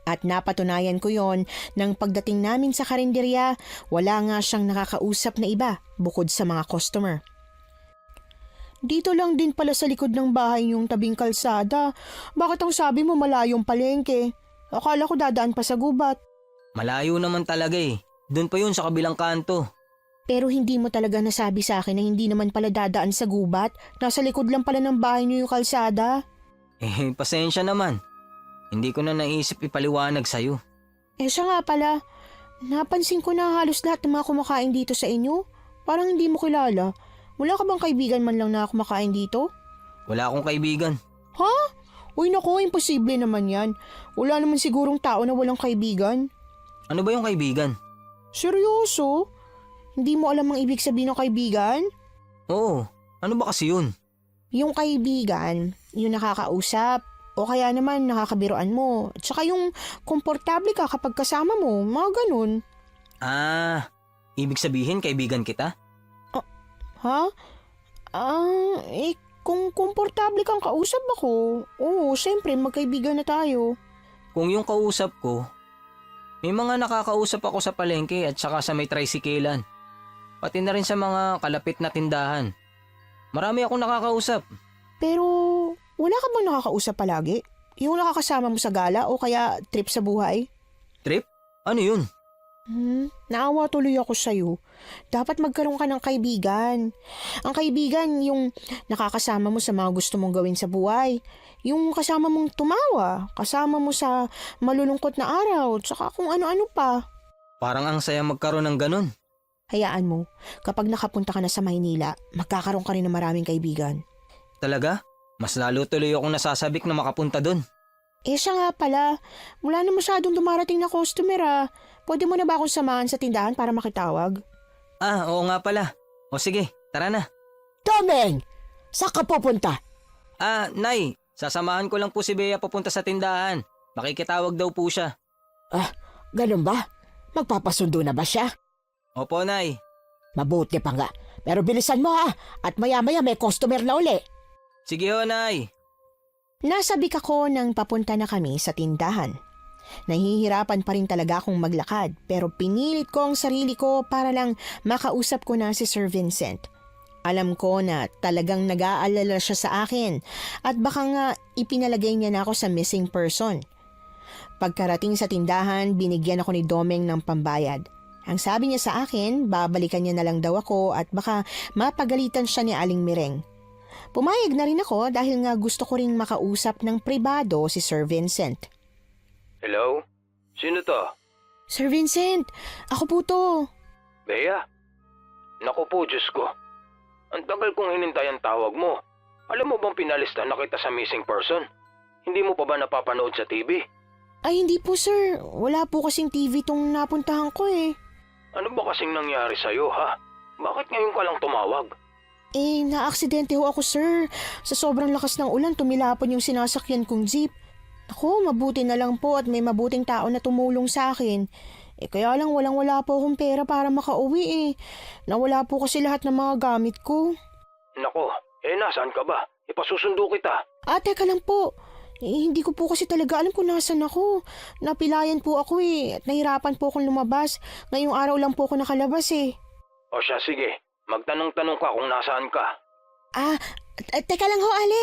At napatunayan ko yon nang pagdating namin sa karinderya, wala nga siyang nakakausap na iba bukod sa mga customer. Dito lang din pala sa likod ng bahay yung tabing kalsada. Bakit ang sabi mo malayong palengke? Akala ko dadaan pa sa gubat. Malayo naman talaga eh. Doon pa yun sa kabilang kanto. Pero hindi mo talaga nasabi sa akin na hindi naman pala dadaan sa gubat. Nasa likod lang pala ng bahay niyo yung kalsada. Pasensya naman. Hindi ko na naisip ipaliwanag sa'yo. Siya nga pala, napansin ko na halos lahat ng mga kumakain dito sa inyo. Parang hindi mo kilala. Wala ka bang kaibigan man lang na kumakain dito? Wala akong kaibigan. Ha? Uy nako, imposible naman yan. Wala naman sigurong tao na walang kaibigan. Ano ba yung kaibigan? Seryoso? Hindi mo alam ang ibig sabihin ng kaibigan? Oo, ano ba kasi yun? Yung kaibigan, yung nakakausap, o kaya naman nakakabiruan mo. Tsaka yung komportable ka kapag kasama mo, mga ganun. Ibig sabihin kaibigan kita? Ha? Kung komportable kang kausap ako, oo, syempre magkaibigan na tayo. Kung yung kausap ko, may mga nakakausap ako sa palengke at saka sa may tricyclean. Pati na rin sa mga kalapit na tindahan. Marami akong nakakausap. Pero wala ka bang nakakausap palagi? Yung nakakasama mo sa gala o kaya trip sa buhay? Trip? Ano yun? Naawa tuloy ako sa'yo. Dapat magkaroon ka ng kaibigan. Ang kaibigan yung nakakasama mo sa mga gusto mong gawin sa buhay. Yung kasama mong tumawa, kasama mo sa malulungkot na araw, tsaka kung ano-ano pa. Parang ang saya magkaroon ng ganun. Hayaan mo, kapag nakapunta ka na sa Maynila, magkakaroon ka rin ng maraming kaibigan. Talaga? Mas lalo tuloy akong nasasabik na makapunta dun. Siya nga pala, wala na masyadong dumarating na customer ah. Pwede mo na ba akong samahan sa tindahan para makitawag? Oo nga pala. O sige, tara na. Domeng! Saan ka pupunta? Nay, sasamahan ko lang po si Bea papunta sa tindahan. Makikitawag daw po siya. Ganun ba? Magpapasundo na ba siya? Opo, Nay. Mabuti pa nga. Pero bilisan mo ha. At maya-maya may customer na uli. Sige ho, Nay. Nasabik ako nang papunta na kami sa tindahan. Nahihirapan pa rin talaga akong maglakad pero pinilit ko ang sarili ko para lang makausap ko na si Sir Vincent. Alam ko na talagang nag-aalala siya sa akin at baka nga ipinalagay niya na ako sa missing person. Pagkarating sa tindahan, binigyan ako ni Domeng ng pambayad. Ang sabi niya sa akin, babalikan niya na lang daw ako at baka mapagalitan siya ni Aling Mireng. Pumayag na rin ako dahil nga gusto ko ring makausap ng pribado si Sir Vincent. Hello? Sino to? Sir Vincent, ako po to. Bea? Naku po, Diyos ko. Ang tagal kong hinintay ang tawag mo. Alam mo bang pinalista na kita sa missing person? Hindi mo pa ba napapanood sa TV? Ay hindi po sir, wala po kasing TV tong napuntahan ko eh. Ano ba kasing nangyari sa'yo, ha? Bakit ngayon ka lang tumawag? Naaksidente ho ako, sir. Sa sobrang lakas ng ulan, tumilapon yung sinasakyan kong jeep. Ako, mabuti na lang po at may mabuting tao na tumulong sa akin. Kaya lang walang-wala po akong pera para makauwi. Nawala po kasi lahat ng mga gamit ko. Nako, nasaan ka ba? Ipasusundo kita. Teka lang po. Hindi ko po kasi talaga alam kung nasan ako. Napilayan po ako at nahirapan po akong lumabas. Ngayong araw lang po ako nakalabas O siya, sige. Magtanong-tanong ka kung nasaan ka. Teka lang ho, Ale.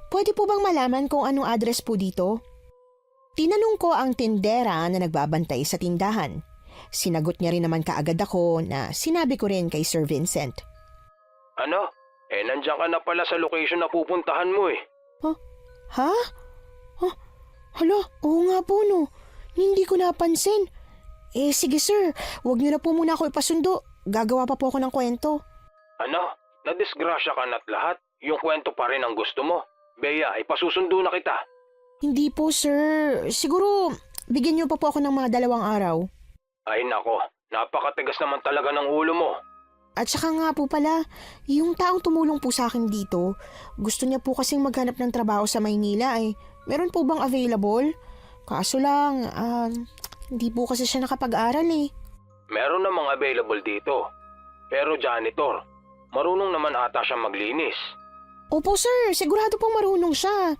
Pwede po bang malaman kung anong address po dito? Tinanong ko ang tindera na nagbabantay sa tindahan. Sinagot niya rin naman kaagad ako na sinabi ko rin kay Sir Vincent. Ano? Nandiyan ka na pala sa location na pupuntahan mo Ha? Hala, oo nga po no. Hindi ko napansin. Sige sir, huwag niyo na po muna ako ipasundo. Gagawa pa po ako ng kwento. Ano? Nadisgrasya ka na't lahat? Yung kwento pa rin ang gusto mo? Bea, ipasusundo na kita. Hindi po sir. Siguro, bigyan niyo pa po ako ng mga 2 araw. Ay nako, napakatigas naman talaga ng ulo mo. At saka nga po pala, yung taong tumulong po sa akin dito, gusto niya po kasing maghanap ng trabaho sa Maynila Meron po bang available? Kaso lang, hindi po kasi siya nakapag-aral Meron namang available dito. Pero janitor, marunong naman ata siya maglinis. Opo sir, sigurado pong marunong siya.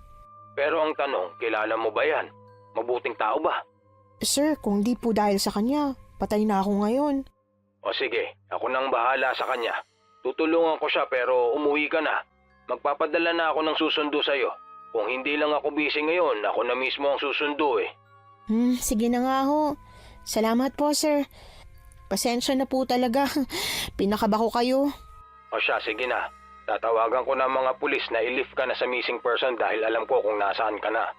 Pero ang tanong, kilala mo ba yan? Mabuting tao ba? Sir, kung di po dahil sa kanya, patay na ako ngayon. O sige, ako nang bahala sa kanya. Tutulungan ko siya pero umuwi ka na. Magpapadala na ako ng susundo sa'yo. Kung hindi lang ako busy ngayon, ako na mismo ang susundo Sige na nga ho. Salamat po sir. Pasensya na po talaga. Pinakaba ko kayo. O siya, sige na. Tatawagan ko na mga pulis na i-lift ka na sa missing person dahil alam ko kung nasaan ka na.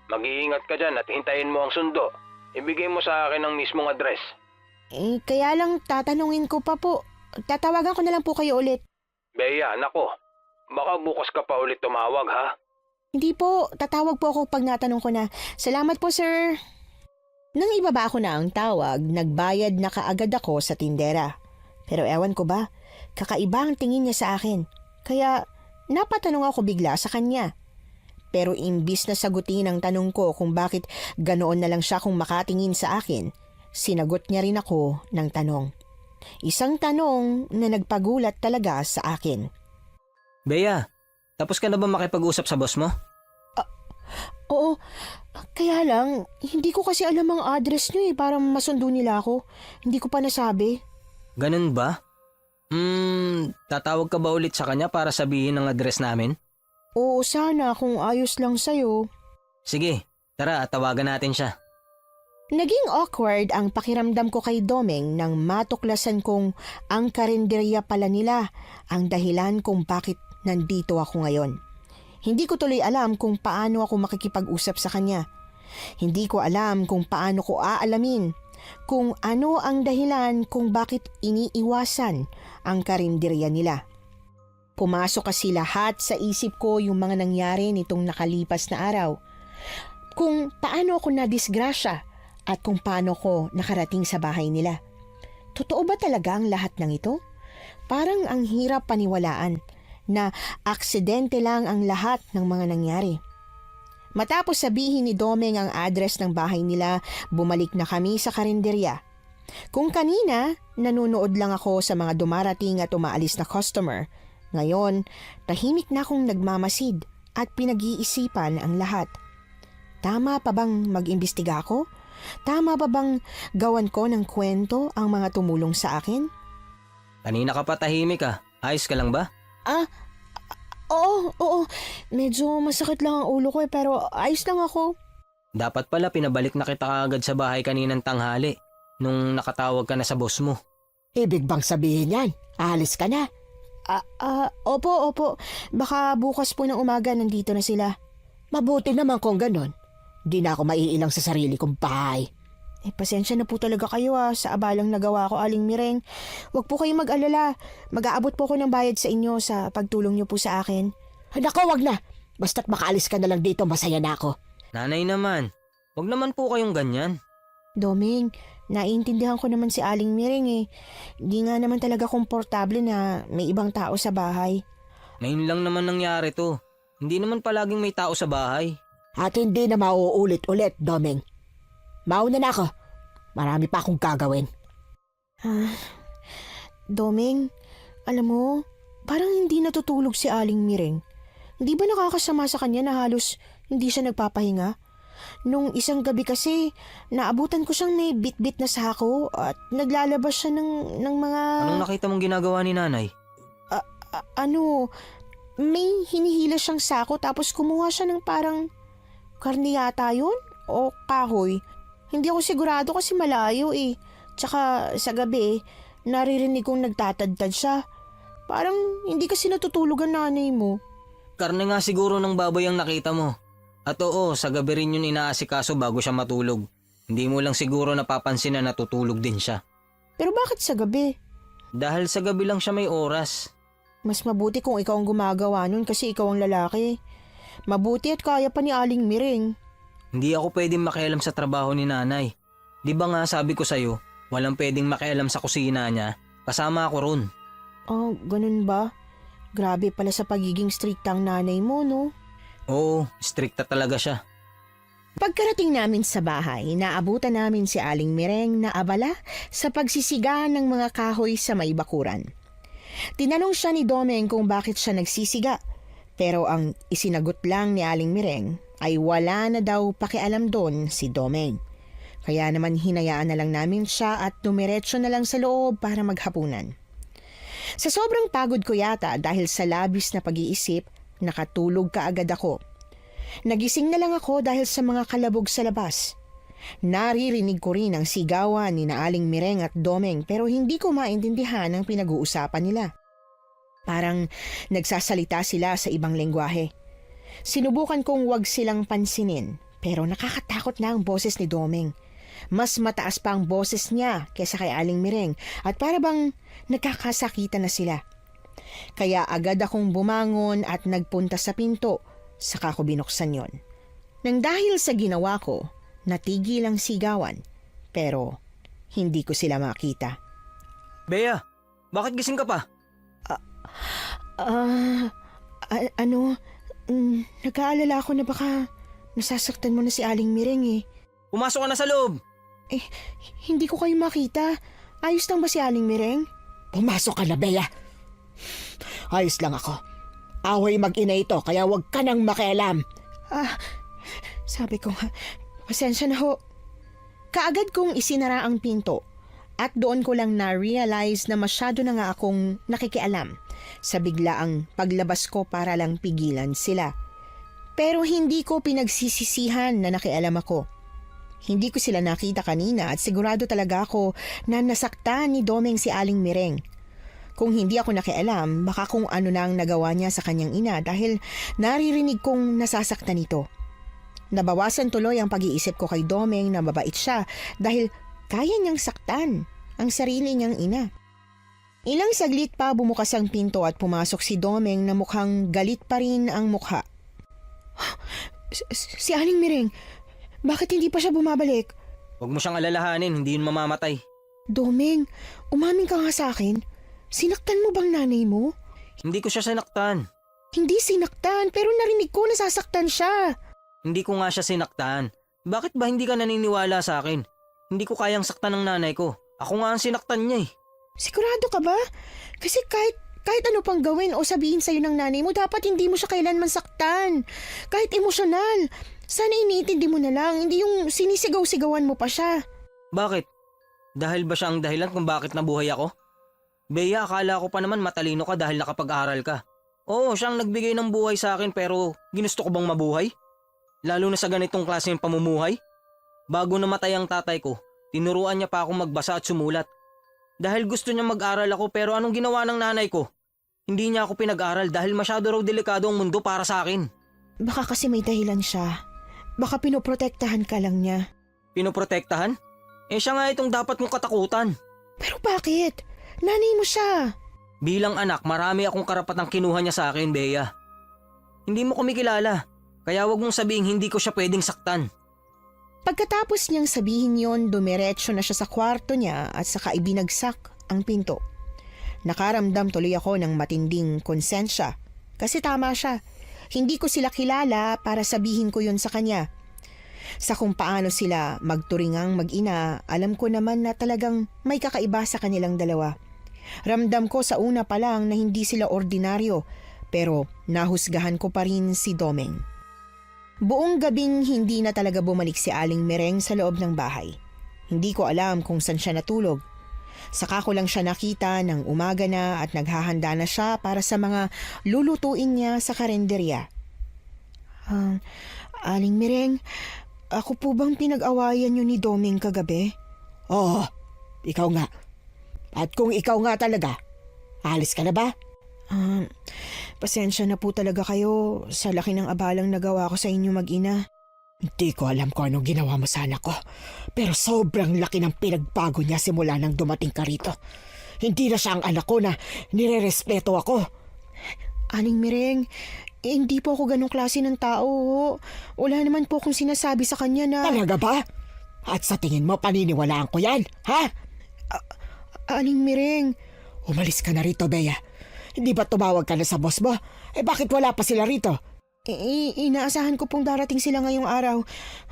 Mag-iingat ka dyan at hintayin mo ang sundo. Ibigay mo sa akin ang mismong address. Kaya lang tatanungin ko pa po. Tatawagan ko na lang po kayo ulit. Bea, nako. Baka bukas ka pa ulit tumawag, ha? Hindi po, tatawag po ako pag natanong ko na. Salamat po sir. Nang ibaba ko na ang tawag, nagbayad na kaagad ako sa tindera. Pero ewan ko ba, kakaiba ang tingin niya sa akin. Kaya napatanong ako bigla sa kanya. Pero imbis na sagutin ang tanong ko kung bakit ganoon na lang siya kung makatingin sa akin, sinagot niya rin ako ng tanong. Isang tanong na nagpagulat talaga sa akin. Bea, tapos ka na ba makipag-usap sa boss mo? Oo, kaya lang, hindi ko kasi alam ang address niyo para masundo nila ako. Hindi ko pa nasabi. Ganun ba? Tatawag ka ba ulit sa kanya para sabihin ang address namin? Oo, sana kung ayos lang sa'yo. Sige, tara, tawagan natin siya. Naging awkward ang pakiramdam ko kay Domeng nang matuklasan kong ang karinderya pala nila ang dahilan kung bakit nandito ako ngayon. Hindi ko tuloy alam kung paano ako makikipag-usap sa kanya. Hindi ko alam kung paano ko aalamin kung ano ang dahilan kung bakit iniiwasan ang karinderya nila. Pumasok kasi lahat sa isip ko yung mga nangyari nitong nakalipas na araw. Kung paano ako nadisgrasya at kung paano ko nakarating sa bahay nila. Totoo ba talaga ang lahat ng ito? Parang ang hirap paniwalaan na aksidente lang ang lahat ng mga nangyari. Matapos sabihin ni Domeng ang address ng bahay nila, bumalik na kami sa karinderya. Kung kanina, nanonood lang ako sa mga dumarating at umaalis na customer. Ngayon, tahimik na akong nagmamasid at pinag-iisipan ang lahat. Tama pa bang mag-imbestiga ako? Tama ba bang gawan ko ng kwento ang mga tumulong sa akin? Kanina ka pa tahimik Ayos ka lang ba? Oo. Medyo masakit lang ang ulo ko pero ayos lang ako. Dapat pala pinabalik na kita kaagad sa bahay kaninang tanghali nung nakatawag ka na sa boss mo. Ibig bang sabihin yan? Alis ka na? Opo. Baka bukas po ng umaga nandito na sila. Mabuti naman kung ganon. Di na ako maiilang sa sarili kong bahay. Pasensya na po talaga kayo sa abalang nagawa ko, Aling Mireng. Huwag po kayong mag-alala. Mag-aabot po ko ng bayad sa inyo sa pagtulong niyo po sa akin. Nako, wag na. Basta't makaalis ka na lang dito, masaya na ako. Nanay naman, wag naman po kayong ganyan. Doming, Naiintindihan ko naman si Aling Miring eh. Di nga naman talaga komportable na may ibang tao sa bahay. Ngayon lang naman nangyari to. Hindi naman palaging may tao sa bahay. At hindi na mauulit-ulit, Domeng. Mauna na ako. Marami pa akong gagawin. Domeng, alam mo, parang hindi natutulog si Aling Miring. Hindi ba nakakasama sa kanya na halos hindi siya nagpapahinga? Nung isang gabi kasi, naabutan ko siyang may bit-bit na sako at naglalabas siya ng mga... Anong nakita mong ginagawa ni nanay? May hinihila siyang sako tapos kumuha siya ng parang karne yata yun o kahoy. Hindi ako sigurado kasi malayo eh. Tsaka sa gabi, naririnig kong nagtatadtad siya. Parang hindi kasi natutulog ang nanay mo. Karne nga siguro ng baboy ang nakita mo. At oo, sa gabi rin yun inaasikaso bago siya matulog. Hindi mo lang siguro napapansin na natutulog din siya. Pero bakit sa gabi? Dahil sa gabi lang siya may oras. Mas mabuti kung ikaw ang gumagawa nun kasi ikaw ang lalaki. Mabuti at kaya pa ni Aling Miring. Hindi ako pwedeng makialam sa trabaho ni nanay. Di ba nga sabi ko sa'yo, walang pwedeng makialam sa kusina niya. Kasama ako ron. Oh, ganun ba? Grabe pala sa pagiging strict ang nanay mo, no? Oo, strikta talaga siya. Pagkarating namin sa bahay, naabutan namin si Aling Miring na abala sa pagsisiga ng mga kahoy sa may bakuran. Tinanong siya ni Domeng kung bakit siya nagsisiga, pero ang isinagot lang ni Aling Miring ay wala na daw pakialam doon si Domeng. Kaya naman hinayaan na lang namin siya at dumiretso na lang sa loob para maghapunan. Sa sobrang pagod ko yata dahil sa labis na pag-iisip, nakatulog kaagad ako. Nagising na lang ako dahil sa mga kalabog sa labas. Naririnig ko rin ang sigawan ni na Aling Miring at Domeng pero hindi ko maintindihan ang pinag-uusapan nila. Parang nagsasalita sila sa ibang lengguwahe. Sinubukan kong wag silang pansinin pero nakakatakot na ang boses ni Domeng. Mas mataas pa ang boses niya kaysa kay Aling Miring at para bang nagkakasakitan na sila. Kaya agad akong bumangon at nagpunta sa pinto, saka ko binuksan yon. Nang dahil sa ginawa ko, natigil ang sigawan, pero hindi ko sila makita. Bea, bakit gising ka pa? Nag-aalala ako na baka nasasaktan mo na si Aling Miring eh. Pumasok ka na sa loob! Hindi ko kayo makita. Ayos lang ba si Aling Miring? Pumasok ka na, Bea. Ayos lang ako. Away mag-ina ito, kaya wag ka nang makialam. Sabi ko nga, pasensya na ho. Kaagad kong isinara ang pinto at doon ko lang na-realize na masyado na nga akong nakikialam sa biglaang paglabas ko para lang pigilan sila. Pero hindi ko pinagsisisihan na nakialam ako. Hindi ko sila nakita kanina at sigurado talaga ako na nasaktan ni Domeng si Aling Miring. Kung hindi ako nakialam, baka kung ano na ang nagawa niya sa kanyang ina dahil naririnig kong nasasaktan ito. Nabawasan tuloy ang pag-iisip ko kay Domeng na mabait siya dahil kaya niyang saktan ang sarili niyang ina. Ilang saglit pa bumukas ang pinto at pumasok si Domeng na mukhang galit pa rin ang mukha. Si Aling Miring, bakit hindi pa siya bumabalik? Huwag mo siyang alalahanin, hindi yun mamamatay. Domeng, umamin ka nga sa akin. Sinaktan mo bang nanay mo? Hindi ko siya sinaktan. Hindi sinaktan, pero narinig ko na sasaktan siya. Hindi ko nga siya sinaktan. Bakit ba hindi ka naniniwala sa akin? Hindi ko kayang saktan ng nanay ko. Ako nga ang sinaktan niya eh. Sigurado ka ba? Kasi kahit ano pang gawin o sabihin sa'yo ng nanay mo, dapat hindi mo siya kailanman saktan. Kahit emosyonal. Sana iniintindi mo na lang, hindi yung sinisigaw-sigawan mo pa siya. Bakit? Dahil ba siya ang dahilan kung bakit nabuhay ako? Bea, akala ko pa naman matalino ka dahil nakapag-aral ka. Oo, siya ang nagbigay ng buhay sa akin pero ginusto ko bang mabuhay? Lalo na sa ganitong klase ng pamumuhay? Bago namatay ang tatay ko, tinuruan niya pa ako magbasa at sumulat. Dahil gusto niya mag-aral ako pero anong ginawa ng nanay ko? Hindi niya ako pinag-aral dahil masyado raw delikado ang mundo para sa akin. Baka kasi may dahilan siya. Baka pinoprotektahan ka lang niya. Pinoprotektahan? Siya nga itong dapat mong katakutan. Pero bakit? Nanay mo siya. Bilang anak, marami akong karapatang kinuha niya sa akin, Bea. Hindi mo kumikilala, kaya wag mong sabihin hindi ko siya pwedeng saktan. Pagkatapos niyang sabihin yon, dumiretso na siya sa kwarto niya at saka ibinagsak ang pinto. Nakaramdam tuloy ako ng matinding konsensya kasi tama siya. Hindi ko sila kilala para sabihin ko yon sa kanya. Sa kung paano sila magturingang mag-ina, alam ko naman na talagang may kakaiba sa kanilang dalawa. Ramdam ko sa una pa lang na hindi sila ordinaryo, pero nahusgahan ko pa rin si Domeng. Buong gabing hindi na talaga bumalik si Aling Mireng sa loob ng bahay. Hindi ko alam kung saan siya natulog. Saka ko lang siya nakita ng umaga na at naghahanda na siya para sa mga lulutuin niya sa karenderya. Aling Mireng, ako po bang pinag-awayan niyo ni Domeng kagabi? Oo, ikaw nga. At kung ikaw nga talaga, alis ka na ba? Pasensya na po talaga kayo sa laki ng abalang nagawa ko sa inyo mag-ina. Hindi ko alam kung anong ginawa mo sa anak ko, pero sobrang laki ng pinagbago niya simula nang dumating ka rito. Hindi na siya ang anak ko na nirerespeto ako. Aling Mireng, hindi po ako ganong klase ng tao. Wala naman po akong sinasabi sa kanya na... Talaga ba? At sa tingin mo paniniwalaan ko yan, ha? Aling Mireng, Umalis ka na rito, Bea. Hindi ba tumawag ka na sa boss mo? Bakit wala pa sila rito? inaasahan ko pong darating sila ngayong araw.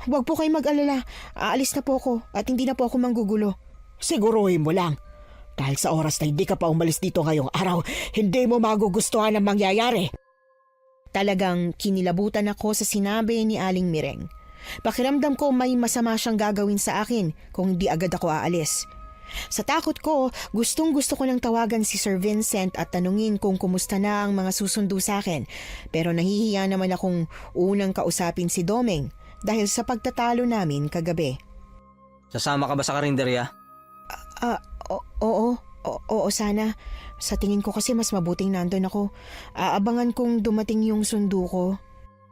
Huwag po kayo mag-alala. Aalis na po ako at hindi na po ako manggugulo. Siguruhin mo lang. Dahil sa oras na hindi ka pa umalis dito ngayong araw, hindi mo magugustuhan ang mangyayari. Talagang kinilabutan ako sa sinabi ni Aling Mireng. Pakiramdam ko may masama siyang gagawin sa akin kung hindi agad ako aalis. Sa takot ko, gustong-gusto ko nang tawagan si Sir Vincent at tanungin kung kumusta na ang mga susundo sa akin. Pero nahihiya naman akong unang kausapin si Domeng dahil sa pagtatalo namin kagabi. Sasama ka ba sa karinderya? Oo sana. Sa tingin ko kasi mas mabuting nandun ako. Aabangan kong dumating yung sundo ko.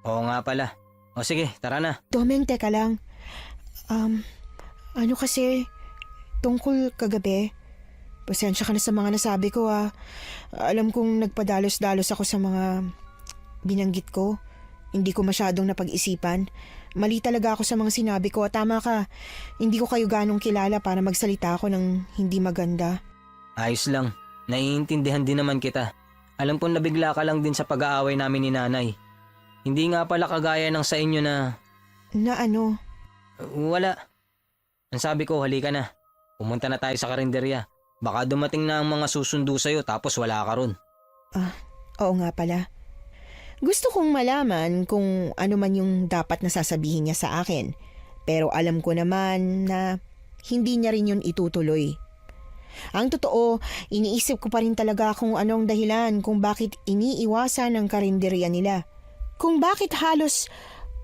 Oo nga pala. O sige, tara na. Domeng, teka lang. Ano kasi... Tungkol kagabi, pasensya ka na sa mga nasabi ko Alam kong nagpadalos-dalos ako sa mga binanggit ko. Hindi ko masyadong napag-isipan. Mali talaga ako sa mga sinabi ko at tama ka. Hindi ko kayo ganong kilala para magsalita ako ng hindi maganda. Ayos lang. Naiintindihan din naman kita. Alam kong nabigla ka lang din sa pag-aaway namin ni nanay. Hindi nga pala kagaya ng sa inyo na... Na ano? Wala. Ang sabi ko, halika na. Pumunta na tayo sa karinderya. Baka dumating na ang mga susundo sa'yo tapos wala ka ron. Oo nga pala. Gusto kong malaman kung ano man yung dapat na sasabihin niya sa akin. Pero alam ko naman na hindi niya rin yun itutuloy. Ang totoo, iniisip ko pa rin talaga kung anong dahilan kung bakit iniiwasan ang karinderya nila. Kung bakit halos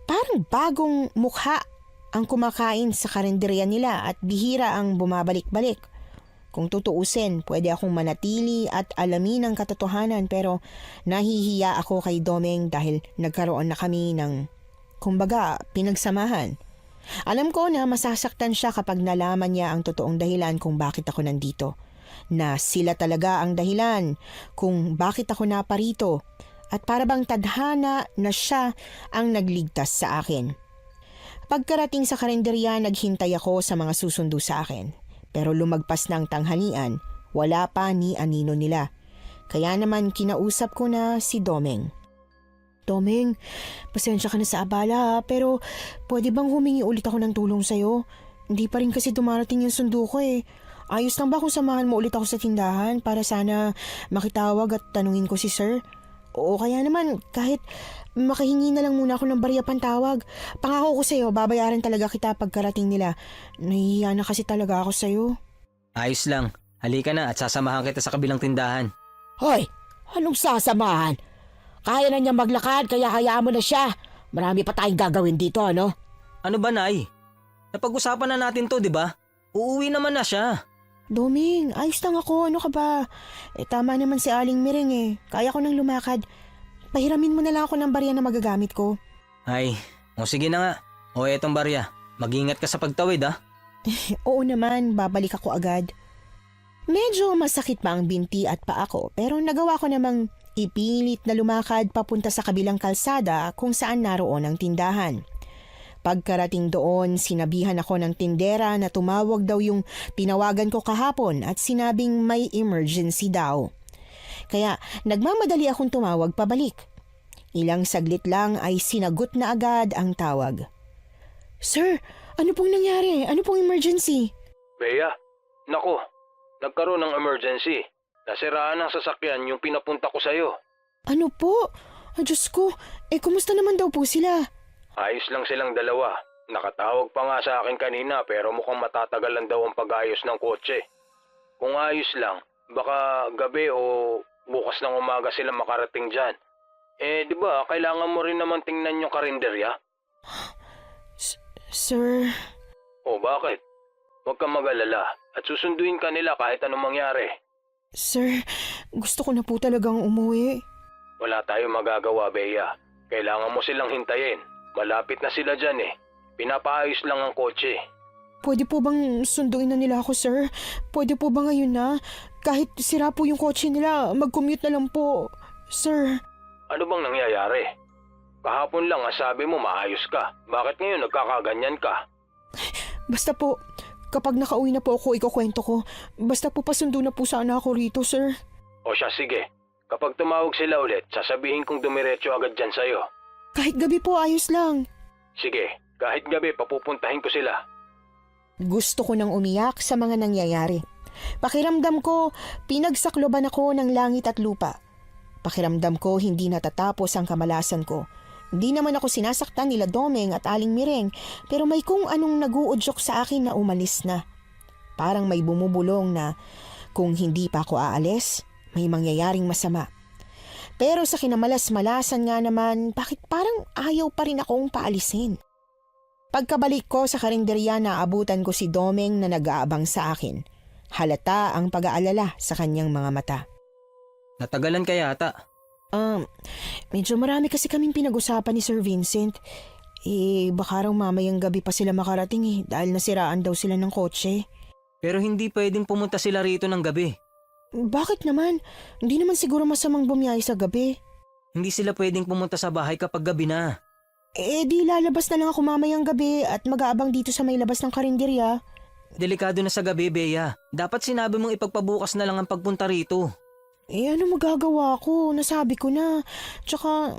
parang bagong mukha ang kumakain sa karinderya nila at bihira ang bumabalik-balik. Kung tutuusin, pwede akong manatili at alamin ang katotohanan pero nahihiya ako kay Domeng dahil nagkaroon na kami ng, kumbaga, pinagsamahan. Alam ko na masasaktan siya kapag nalaman niya ang totoong dahilan kung bakit ako nandito. Na sila talaga ang dahilan kung bakit ako naparito at para bang tadhana na siya ang nagligtas sa akin. Pagkarating sa karinderya, naghintay ako sa mga susundo sa akin. Pero lumagpas ng tanghalian, wala pa ni anino nila. Kaya naman kinausap ko na si Domeng. Domeng, pasensya ka na sa abala pero pwede bang humingi ulit ako ng tulong sa'yo? Hindi pa rin kasi dumarating yung sundo ko Ayos lang ba kung samahan mo ulit ako sa tindahan para sana makitawag at tanungin ko si Sir? O kaya naman kahit makahingi na lang muna ako ng barya pantawag. Pangako ko sa'yo, babayaran talaga kita pagkarating nila. Nahihiya na kasi talaga ako sa'yo. Ayos lang. Halika na at sasamahan kita sa kabilang tindahan. Hoy, anong sasamahan? Kaya na niya maglakad kaya hayaan mo na siya. Marami pa tayong gagawin dito, ano? Ano ba, Nay? Napag-usapan na natin to, di ba? Uuwi naman na siya. Doming, ayos lang ako. Ano ka ba? Tama naman si Aling Mireng Kaya ko nang lumakad. Pahiramin mo na lang ako ng barya na magagamit ko. Ay, sige na nga. O etong barya. Mag-ingat ka sa pagtawid Oo naman, babalik ako agad. Medyo masakit pa ang binti at paa ko pero nagawa ko namang ipilit na lumakad papunta sa kabilang kalsada kung saan naroon ang tindahan. Pagkarating doon, sinabihan ako ng tindera na tumawag daw yung tinawagan ko kahapon at sinabing may emergency daw. Kaya nagmamadali akong tumawag pabalik. Ilang saglit lang ay sinagot na agad ang tawag. Sir, ano pong nangyari? Ano pong emergency? Bea, nako, nagkaroon ng emergency. Nasiraan ang sasakyan yung pinapunta ko sa'yo. Ano po? Diyos ko, kumusta naman daw po sila? Ayos lang silang dalawa. Nakatawag pa nga sa akin kanina pero mukhang matatagalan daw ang pag-ayos ng kotse. Kung ayos lang, baka gabi o bukas ng umaga sila makarating dyan. Di ba, kailangan mo rin naman tingnan yung karinderya? Sir... O bakit? Huwag kang mag-alala at susunduin ka nila kahit anong mangyari. Sir, gusto ko na po talagang umuwi. Wala tayong magagawa, Bea. Kailangan mo silang hintayin. Malapit na sila dyan eh. Pinapaayos lang ang kotse. Pwede po bang sunduin na nila ako, sir? Pwede po ba ngayon na? Kahit sira po yung kotse nila, mag-commute na lang po. Sir... Ano bang nangyayari? Kahapon lang sabi mo maayos ka. Bakit ngayon nagkakaganyan ka? Basta po, kapag nakauwi na po ako, ikukwento ko. Basta po pasundo na po sana ako rito, sir. O siya, sige. Kapag tumawag sila ulit, sasabihin kong dumiretso agad dyan sa'yo. Kahit gabi po, ayos lang. Sige, kahit gabi papupuntahin ko sila. Gusto ko nang umiyak sa mga nangyayari. Pakiramdam ko, pinagsakloban ako ng langit at lupa. Pakiramdam ko, hindi natatapos ang kamalasan ko. Hindi naman ako sinasaktan nila Domeng at Aling Mireng, pero may kung anong nag-uudyok sa akin na umalis na. Parang may bumubulong na kung hindi pa ako aalis, may mangyayaring masama. Pero sa kinamalas-malasan nga naman, bakit parang ayaw pa rin akong paalisin? Pagkabalik ko sa karinderya, naabutan ko si Domeng na nag-aabang sa akin. Halata ang pag-aalala sa kanyang mga mata. Natagalan ka yata. Medyo marami kasi kaming pinag-usapan ni Sir Vincent. Baka raw mamayang gabi pa sila makarating dahil nasiraan daw sila ng kotse. Pero hindi pwedeng pumunta sila rito ng gabi. Bakit naman? Hindi naman siguro masamang bumiyahe sa gabi. Hindi sila pwedeng pumunta sa bahay kapag gabi na. Di lalabas na lang ako mamayang gabi at mag-aabang dito sa may labas ng karinderya. Delikado na sa gabi, Bea. Dapat sinabi mong ipagpabukas na lang ang pagpunta rito. Ano magagawa ko? Nasabi ko na. Tsaka,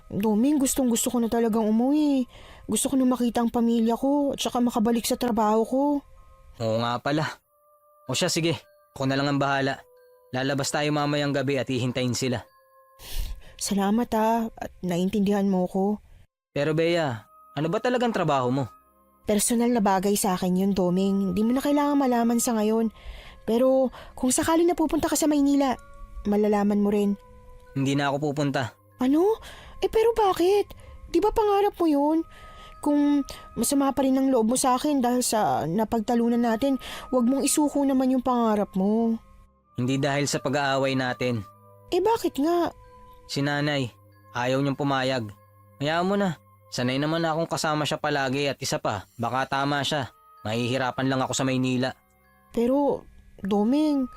Doming, gustong-gusto ko na talagang umuwi. Gusto ko na makita ang pamilya ko, tsaka makabalik sa trabaho ko. Oo nga pala. O siya, sige. Ako na lang ang bahala. Lalabas tayo mamayang gabi at hihintayin sila. Salamat at naintindihan mo ko. Pero Bea, ano ba talagang trabaho mo? Personal na bagay sa akin yun, Doming. Hindi mo na kailangan malaman sa ngayon. Pero kung sakali na pupunta ka sa Maynila, malalaman mo rin. Hindi na ako pupunta. Ano? Pero bakit? Di ba pangarap mo yun? Kung masama pa rin ang loob mo sa akin dahil sa napagtalunan natin, wag mong isuko naman yung pangarap mo. Hindi dahil sa pag-aaway natin. Bakit nga? Si nanay, ayaw niyang pumayag. Hayaan mo na. Sanay naman na akong kasama siya palagi at isa pa, baka tama siya. Mahihirapan lang ako sa Maynila. Pero, Doming,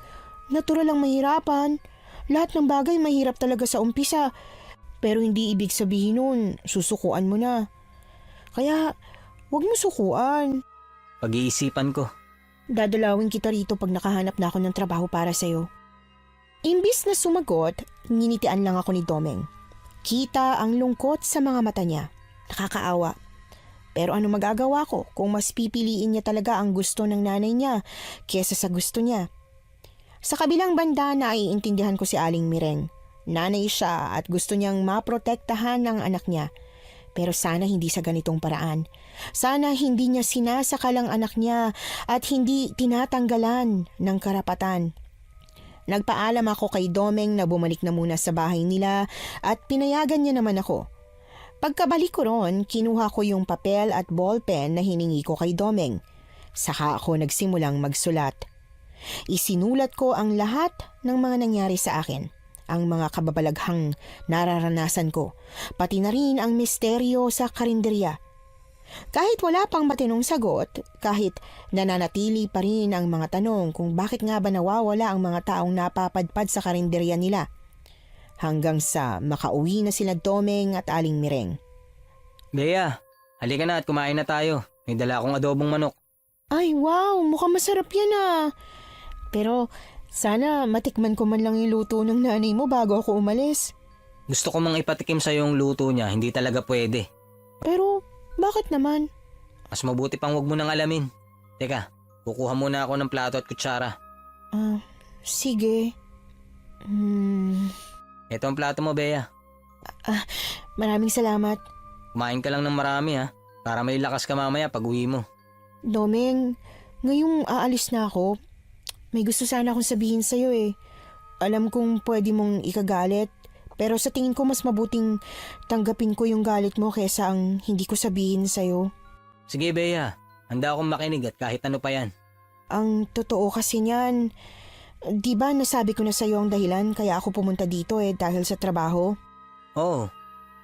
natural lang mahirapan. Lahat ng bagay mahirap talaga sa umpisa. Pero hindi ibig sabihin nun, susukuan mo na. Kaya, wag mo sukuan. Pag-iisipan ko. Dadalawin kita rito pag nakahanap na ako ng trabaho para sa'yo. Imbis na sumagot, nginitian lang ako ni Domeng. Kita ang lungkot sa mga mata niya. Nakakaawa. Pero ano magagawa ko kung mas pipiliin niya talaga ang gusto ng nanay niya kesa sa gusto niya? Sa kabilang banda, naiintindihan ko si Aling Mireng. Nanay siya at gusto niyang maprotektahan ang anak niya. Pero sana hindi sa ganitong paraan. Sana hindi niya sinasakal ang anak niya at hindi tinatanggalan ng karapatan. Nagpaalam ako kay Domeng na bumalik na muna sa bahay nila at pinayagan niya naman ako. Pagkabalik ko ron, kinuha ko yung papel at ballpen na hiningi ko kay Domeng. Saka ako nagsimulang magsulat. Isinulat ko ang lahat ng mga nangyari sa akin. Ang mga kababalaghang nararanasan ko, pati na rin ang misteryo sa karinderya. Kahit wala pang matinong sagot, kahit nananatili pa rin ang mga tanong kung bakit nga ba nawawala ang mga taong napapadpad sa karinderya nila. Hanggang sa makauwi na sila Domeng at Aling Mireng. Bea, Halika na at kumain na tayo. May dala akong adobong manok. Ay, wow! Mukhang masarap yan ah. Pero sana matikman ko man lang yung luto ng nanay mo bago ako umalis. Gusto ko mang ipatikim sa yung luto niya, hindi talaga pwede. Pero bakit naman? Mas mabuti pang wag mo nang alamin. Teka, kukuha muna ako ng plato at kutsara. Sige. Ito ang plato mo, Bea. Maraming salamat. Kumain ka lang ng marami ha, para may lakas ka mamaya pag uwi mo. Domeng, ngayong aalis na ako, may gusto sana akong sabihin sa'yo eh. Alam kong pwede mong ikagalit, pero sa tingin ko mas mabuting tanggapin ko yung galit mo kaysa ang hindi ko sabihin sa'yo. Sige, Bea. Handa akong makinig at kahit ano pa yan. Ang totoo kasi niyan, di ba nasabi ko na sa'yo ang dahilan kaya ako pumunta dito dahil sa trabaho? Oo.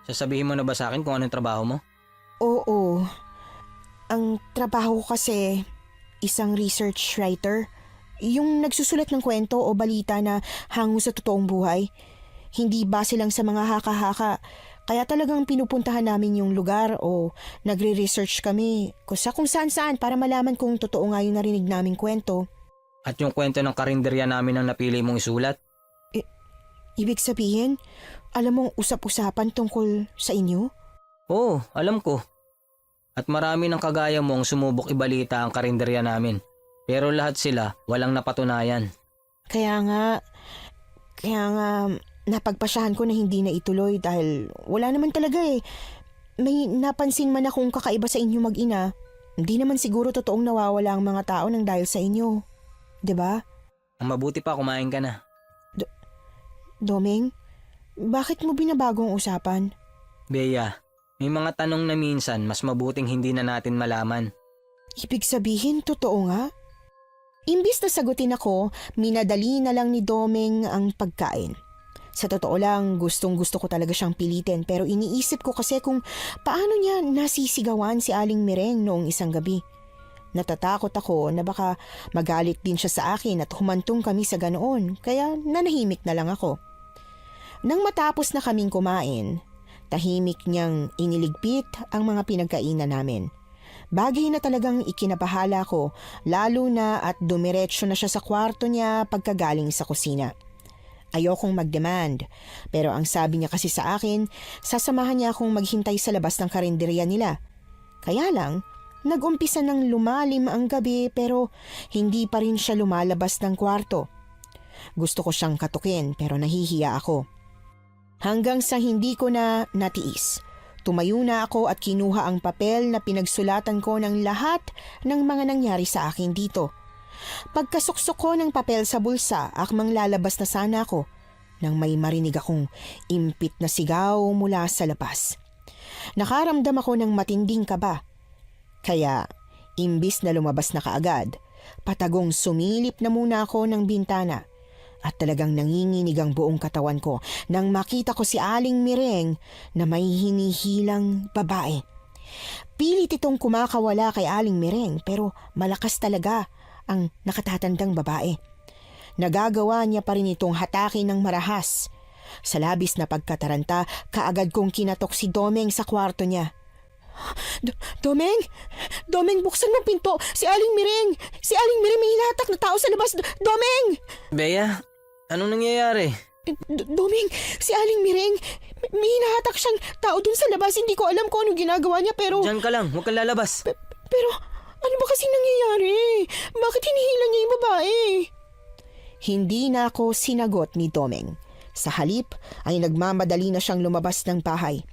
Sasabihin mo na ba sa akin kung anong trabaho mo? Oo. Ang trabaho ko kasi isang research writer. Yung nagsusulat ng kwento o balita na hango sa totoong buhay. Hindi base lang sa mga haka-haka. Kaya talagang pinupuntahan namin yung lugar o nagre-research kami kung saan-saan para malaman kung totoo nga yung narinig naming kwento. At yung kwento ng karinderya namin ang napili mong isulat? Ibig sabihin, alam mong usap-usapan tungkol sa inyo? Oo, alam ko. At marami ng kagaya mo ang sumubok ibalita ang karinderya namin. Pero lahat sila walang napatunayan. Kaya nga napagpasyahan ko na hindi na ituloy dahil wala naman talaga eh. May napansin man akong kakaiba sa inyo mag-ina. Hindi naman siguro totoong nawawala ang mga tao nang dahil sa inyo. 'Di ba? Ang mabuti pa kumain ka na. Domeng, bakit mo binabago ang usapan? Bea, may mga tanong na minsan mas mabuting hindi na natin malaman. Ibig sabihin, totoo nga? Imbis na sagutin ako, minadali na lang ni Domeng ang pagkain. Sa totoo lang, gustong-gusto ko talaga siyang pilitin pero iniisip ko kasi kung paano niya nasisigawan si Aling Mireng noong isang gabi. Natatakot ako na baka magalit din siya sa akin at humantong kami sa ganoon kaya nanahimik na lang ako. Nang matapos na kaming kumain, tahimik niyang iniligpit ang mga pinagkainan namin. Bagay na talagang ikinabahala ko lalo na at dumiretso na siya sa kwarto niya pagkagaling sa kusina. Ayokong mag-demand pero ang sabi niya kasi sa akin, sasamahan niya akong maghintay sa labas ng karinderya nila. Kaya lang, nag-umpisa ng lumalim ang gabi pero hindi pa rin siya lumalabas ng kwarto. Gusto ko siyang katukin pero nahihiya ako. Hanggang sa hindi ko na natiis. Tumayo na ako at kinuha ang papel na pinagsulatan ko ng lahat ng mga nangyari sa akin dito. Pagkasuksok ko ng papel sa bulsa, akmang lalabas na sana ako nang may marinig akong impit na sigaw mula sa labas. Nakaramdam ako ng matinding kaba. Kaya, imbis na lumabas na kaagad, patagong sumilip na muna ako ng bintana. At talagang nanginginig ang buong katawan ko nang makita ko si Aling Mireng na may hinihilang babae. Pilit itong kumakawala kay Aling Mireng pero malakas talaga ang nakatatandang babae. Nagagawa niya pa rin itong hatakin ng marahas. Sa labis na pagkataranta, kaagad kong kinatok si Domeng sa kwarto niya. Domeng! Domeng, buksan mo pinto! Si Aling Mireng! Si Aling Mireng, may hinahatak na tao sa labas! Domeng! Bea, anong nangyayari? Domeng, si Aling Mireng, may hinahatak siyang tao dun sa labas. Hindi ko alam kung anong ginagawa niya pero... Diyan ka lang, huwag kang lalabas. Pero ano ba kasi nangyayari? Bakit hinihila niya yung babae? Hindi na ako sinagot ni Domeng. Sa halip ay nagmamadali na siyang lumabas ng bahay.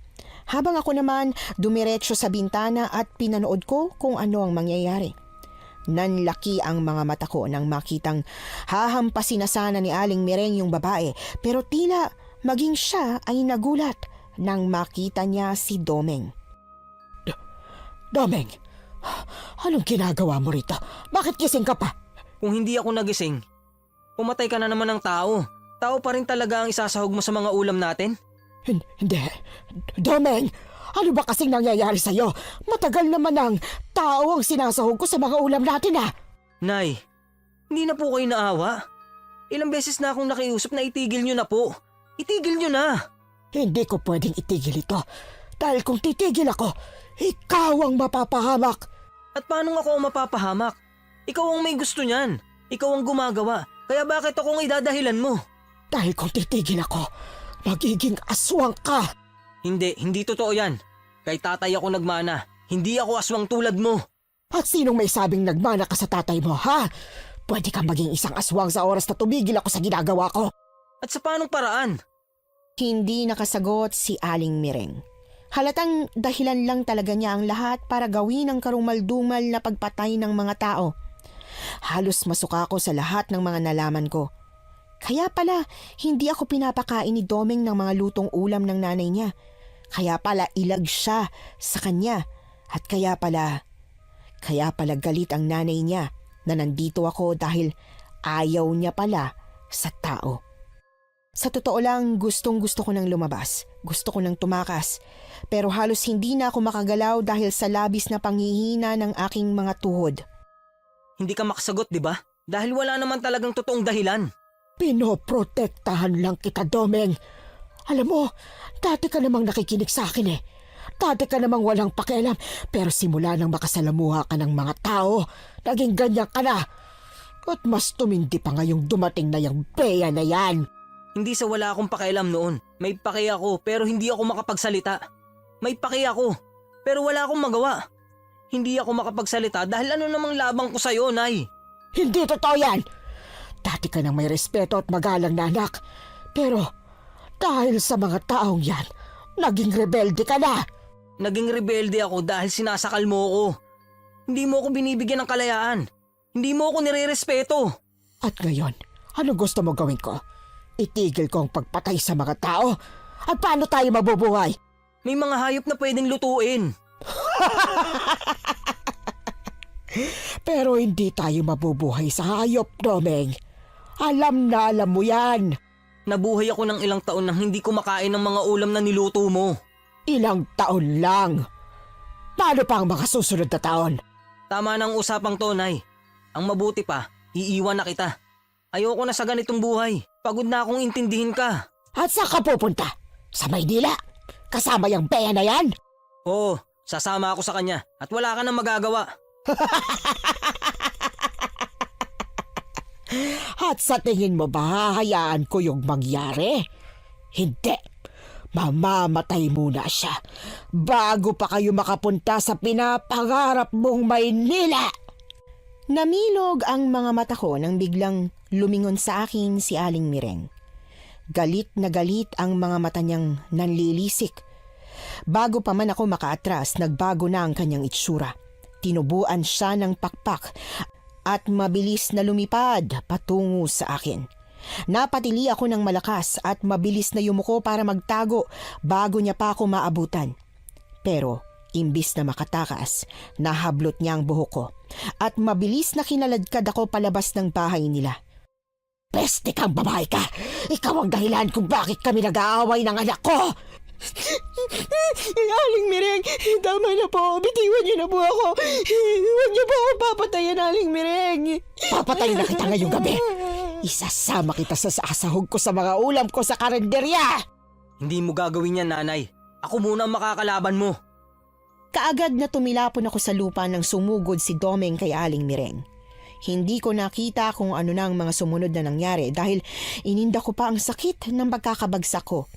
Habang ako naman dumiretso sa bintana at pinanood ko kung ano ang mangyayari. Nanlaki ang mga mata ko nang makitang hahampasin na sana ni Aling Mireng yung babae pero tila maging siya ay nagulat nang makita niya si Domeng. Domeng, anong ginagawa mo rito? Bakit gising ka pa? Kung hindi ako nagising, pumatay ka na naman ng tao. Tao pa rin talaga ang isasahog mo sa mga ulam natin? Hindi. Domeng, ano ba kasing nangyayari sa'yo? Matagal naman ang tao ang sinasahog ko sa mga ulam natin Nay, hindi na po kayo naawa. Ilang beses na akong nakiusap na itigil nyo na po. Itigil nyo na. Hindi ko pwedeng itigil ito. Dahil kung titigil ako, Ikaw ang mapapahamak. At paano ako ang mapapahamak? Ikaw ang may gusto niyan. Ikaw ang gumagawa. Kaya bakit akong idadahilan mo? Dahil kung titigil ako, magiging aswang ka. Hindi totoo yan. Kay tatay ako nagmana. Hindi ako aswang tulad mo. At sinong may sabing nagmana ka sa tatay mo, ha? Pwede kang maging isang aswang sa oras na tumigil ako sa ginagawa ko. At sa paanong paraan? Hindi nakasagot si Aling Mireng. Halatang dahilan lang talaga niya ang lahat para gawin ang karumaldumal na pagpatay ng mga tao. Halos masuka ako sa lahat ng mga nalaman ko. Kaya pala, hindi ako pinapakain ni Domeng ng mga lutong ulam ng nanay niya. Kaya pala ilag siya sa kanya. At kaya pala galit ang nanay niya na nandito ako dahil ayaw niya pala sa tao. Sa totoo lang, gustong-gusto ko nang lumabas. Gusto ko nang tumakas. Pero halos hindi na ako makagalaw dahil sa labis na panghihina ng aking mga tuhod. Hindi ka makasagot, di ba? Dahil wala naman talagang totoong dahilan. Pinoprotektahan lang kita, Domeng. Alam mo, dati ka namang nakikinig sa akin eh. Dati ka namang walang pakialam. Pero simula nang makasalamuha ka ng mga tao, naging ganyan ka na. At mas tumindi pa ngayong dumating na yung Bea na yan. Hindi sa wala akong pakialam noon. May paki ako pero hindi ako makapagsalita. May paki ako pero wala akong magawa. Hindi ako makapagsalita dahil ano namang labang ko sa'yo, Nay? Hindi totoo yan. Dati ka nang may respeto at magalang na anak. Pero dahil sa mga taong yan, naging rebelde ka na. Naging rebelde ako dahil sinasakal mo ako. Hindi mo ako binibigyan ng kalayaan. Hindi mo ako nirerespeto. At ngayon, ano gusto mo gawin ko? Itigil ko ang pagpatay sa mga tao? At paano tayo mabubuhay? May mga hayop na pwedeng lutuin. Pero hindi tayo mabubuhay sa hayop, Domeng. Alam na alam mo yan. Nabuhay ako ng ilang taon nang hindi kumakain ng mga ulam na niluto mo. Ilang taon lang. Paano pa ang mga susunod na taon? Tama ng usapang to, Nay. Ang mabuti pa, iiwan na kita. Ayoko na sa ganitong buhay. Pagod na akong intindihin ka. At saan ka pupunta? Sa Maynila? Kasama yung Bea na yan? Oo, sasama ako sa kanya at wala ka nang magagawa. At sa tingin mo ba hahayaan ko yung mangyari? Hindi. Mamamatay muna siya bago pa kayo makapunta sa pinapangarap mong Maynila. Namilog ang mga mata ko nang biglang lumingon sa akin si Aling Mireng. Galit na galit ang mga mata niyang nanlilisik. Bago pa man ako makaatras, nagbago na ang kanyang itsura. Tinubuan siya ng pakpak at mabilis na lumipad patungo sa akin. Napatili ako ng malakas at mabilis na yumuko para magtago bago niya pa ako maabutan. Pero imbis na makatakas, nahablot niya ang buhok ko at mabilis na kinaladkad ako palabas ng bahay nila. Peste kang babae ka! Ikaw ang dahilan kung bakit kami nag-aaway ng anak ko! Aling Mireng, tama na po. Bitiwan niyo na po ako. Huwag niyo po ako papatayin, Aling Mireng. Papatayin na kita ngayong gabi. Isasama kita sa sasahog ko sa mga ulam ko sa karinderya. Hindi mo gagawin yan, Nanay. Ako muna ang makakalaban mo. Kaagad na tumilapon ako sa lupa nang sumugod si Domeng kay Aling Mireng. Hindi ko nakita kung ano na ang mga sumunod na nangyari dahil ininda ko pa ang sakit ng pagkakabagsak ko.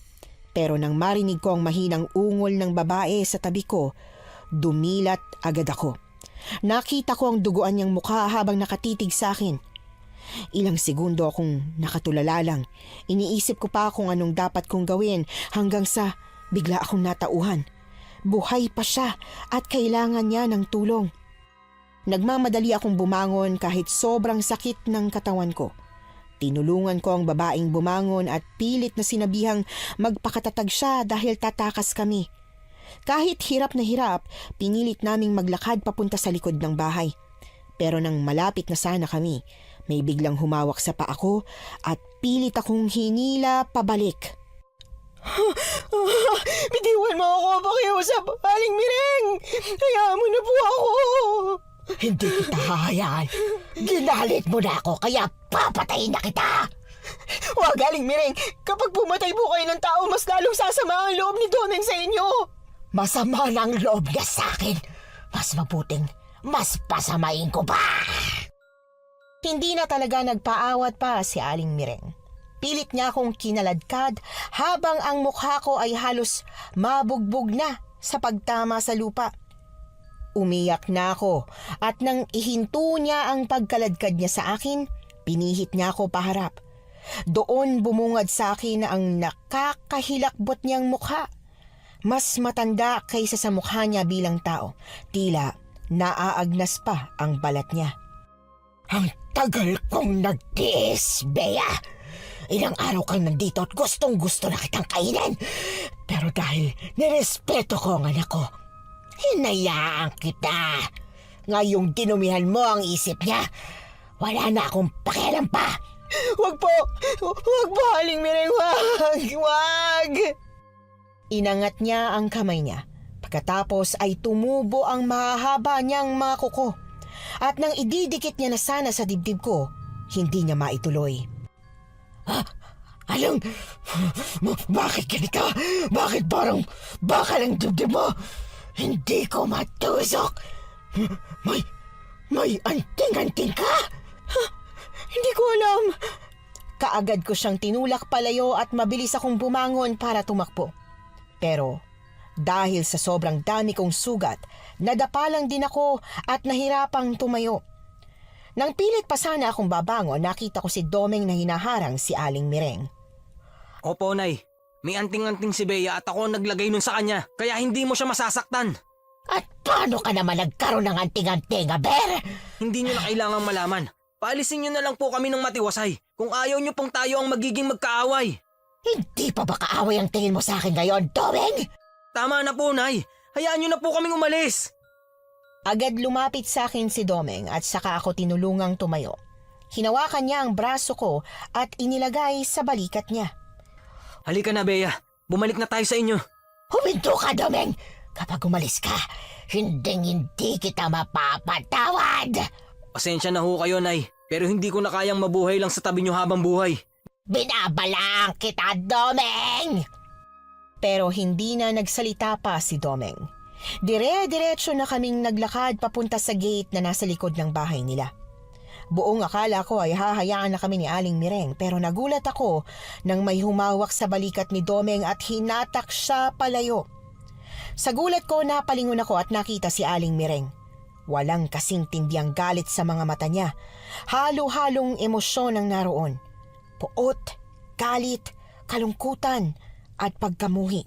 Pero nang marinig ko ang mahinang ungol ng babae sa tabi ko, dumilat agad ako. Nakita ko ang duguan niyang mukha habang nakatitig sa akin. Ilang segundo akong nakatulala lang. Iniisip ko pa kung anong dapat kong gawin hanggang sa bigla akong natauhan. Buhay pa siya at kailangan niya ng tulong. Nagmamadali akong bumangon kahit sobrang sakit ng katawan ko. Tinulungan ko ang babaeng bumangon at pilit na sinabihang magpakatatag siya dahil tatakas kami. Kahit hirap na hirap, pinilit naming maglakad papunta sa likod ng bahay. Pero nang malapit na sana kami, may biglang humawak sa paa ko at pilit akong hinila pabalik. Bitiwan mo ako, pakiusap, Aling Mireng! Hayaan mo na po ako! Hindi kita hahayaan. Ginalit mo na ako kaya papatayin na kita. Huwag, Aling Mireng! Kapag pumatay po kayo ng tao, mas lalong sasama ang loob ni Domeng sa inyo! Masama na ang loob niya sa akin. Mas mabuting, mas pasamain ko pa. Hindi na talaga nagpaawat pa si Aling Mireng. Pilit niya akong kinaladkad habang ang mukha ko ay halos mabugbog na sa pagtama sa lupa. Umiyak na ako at nang ihinto niya ang pagkaladkad niya sa akin, pinihit niya ako paharap. Doon bumungad sa akin ang nakakahilakbot niyang mukha. Mas matanda kaysa sa mukha niya bilang tao. Tila naaagnas pa ang balat niya. Ang tagal kong nagtiis, Bea. Ilang araw kang nandito at gustong-gusto na kitang kainin. Pero dahil nirespeto ko ang anak ko, hinayaan kita. Ngayong dinumihan mo ang isip niya, wala na akong pakialam pa. Wag po! Wag po, Aling Mireng! Wag! Inangat niya ang kamay niya. Pagkatapos ay tumubo ang mahahaba niyang mga kuko. At nang ididikit niya na sana sa dibdib ko, hindi niya maituloy. Alang, bakit ganito? Bakit parang bakal ang dibdib mo? Hindi ko matusok. May anting-anting ka? Hindi ko alam. Kaagad ko siyang tinulak palayo at mabilis akong bumangon para tumakbo. Pero dahil sa sobrang dami kong sugat, nadapa lang din ako at nahirapang tumayo. Nang pilit pa sana akong babangon, nakita ko si Domeng na hinaharang si Aling Mireng. Opo, Nay. May anting-anting si Bea at ako ang naglagay nun sa kanya, kaya hindi mo siya masasaktan. At paano ka naman nagkaroon ng anting-anting, Aber? Hindi nyo na kailangang malaman. Paalisin nyo na lang po kami ng matiwasay. Kung ayaw nyo pong tayo ang magiging magkaaway. Hindi pa ba kaaway ang tingin mo sa akin ngayon, Domeng? Tama na po, Nay. Hayaan nyo na po kaming umalis. Agad lumapit sa akin si Domeng at saka ako tinulungang tumayo. Hinawakan niya ang braso ko at inilagay sa balikat niya. Halika na, Bea. Bumalik na tayo sa inyo. Huminto ka, Domeng! Kapag umalis ka, hindi kita mapapatawad! Pasensya na ho kayo, Nay. Pero hindi ko na kayang mabuhay lang sa tabi nyo habang buhay. Binabalaan kita, Domeng! Pero hindi na nagsalita pa si Domeng. Dire-diretso na kaming naglakad papunta sa gate na nasa likod ng bahay nila. Buong akala ko ay hahayaan na kami ni Aling Mireng pero nagulat ako nang may humawak sa balikat ni Domeng at hinatak siya palayo. Sa gulat ko napalingon ako at nakita si Aling Mireng. Walang kasing tindiyang galit sa mga mata niya. Halo-halong emosyon ang naroon. Puot, galit, kalungkutan at pagkamuhi.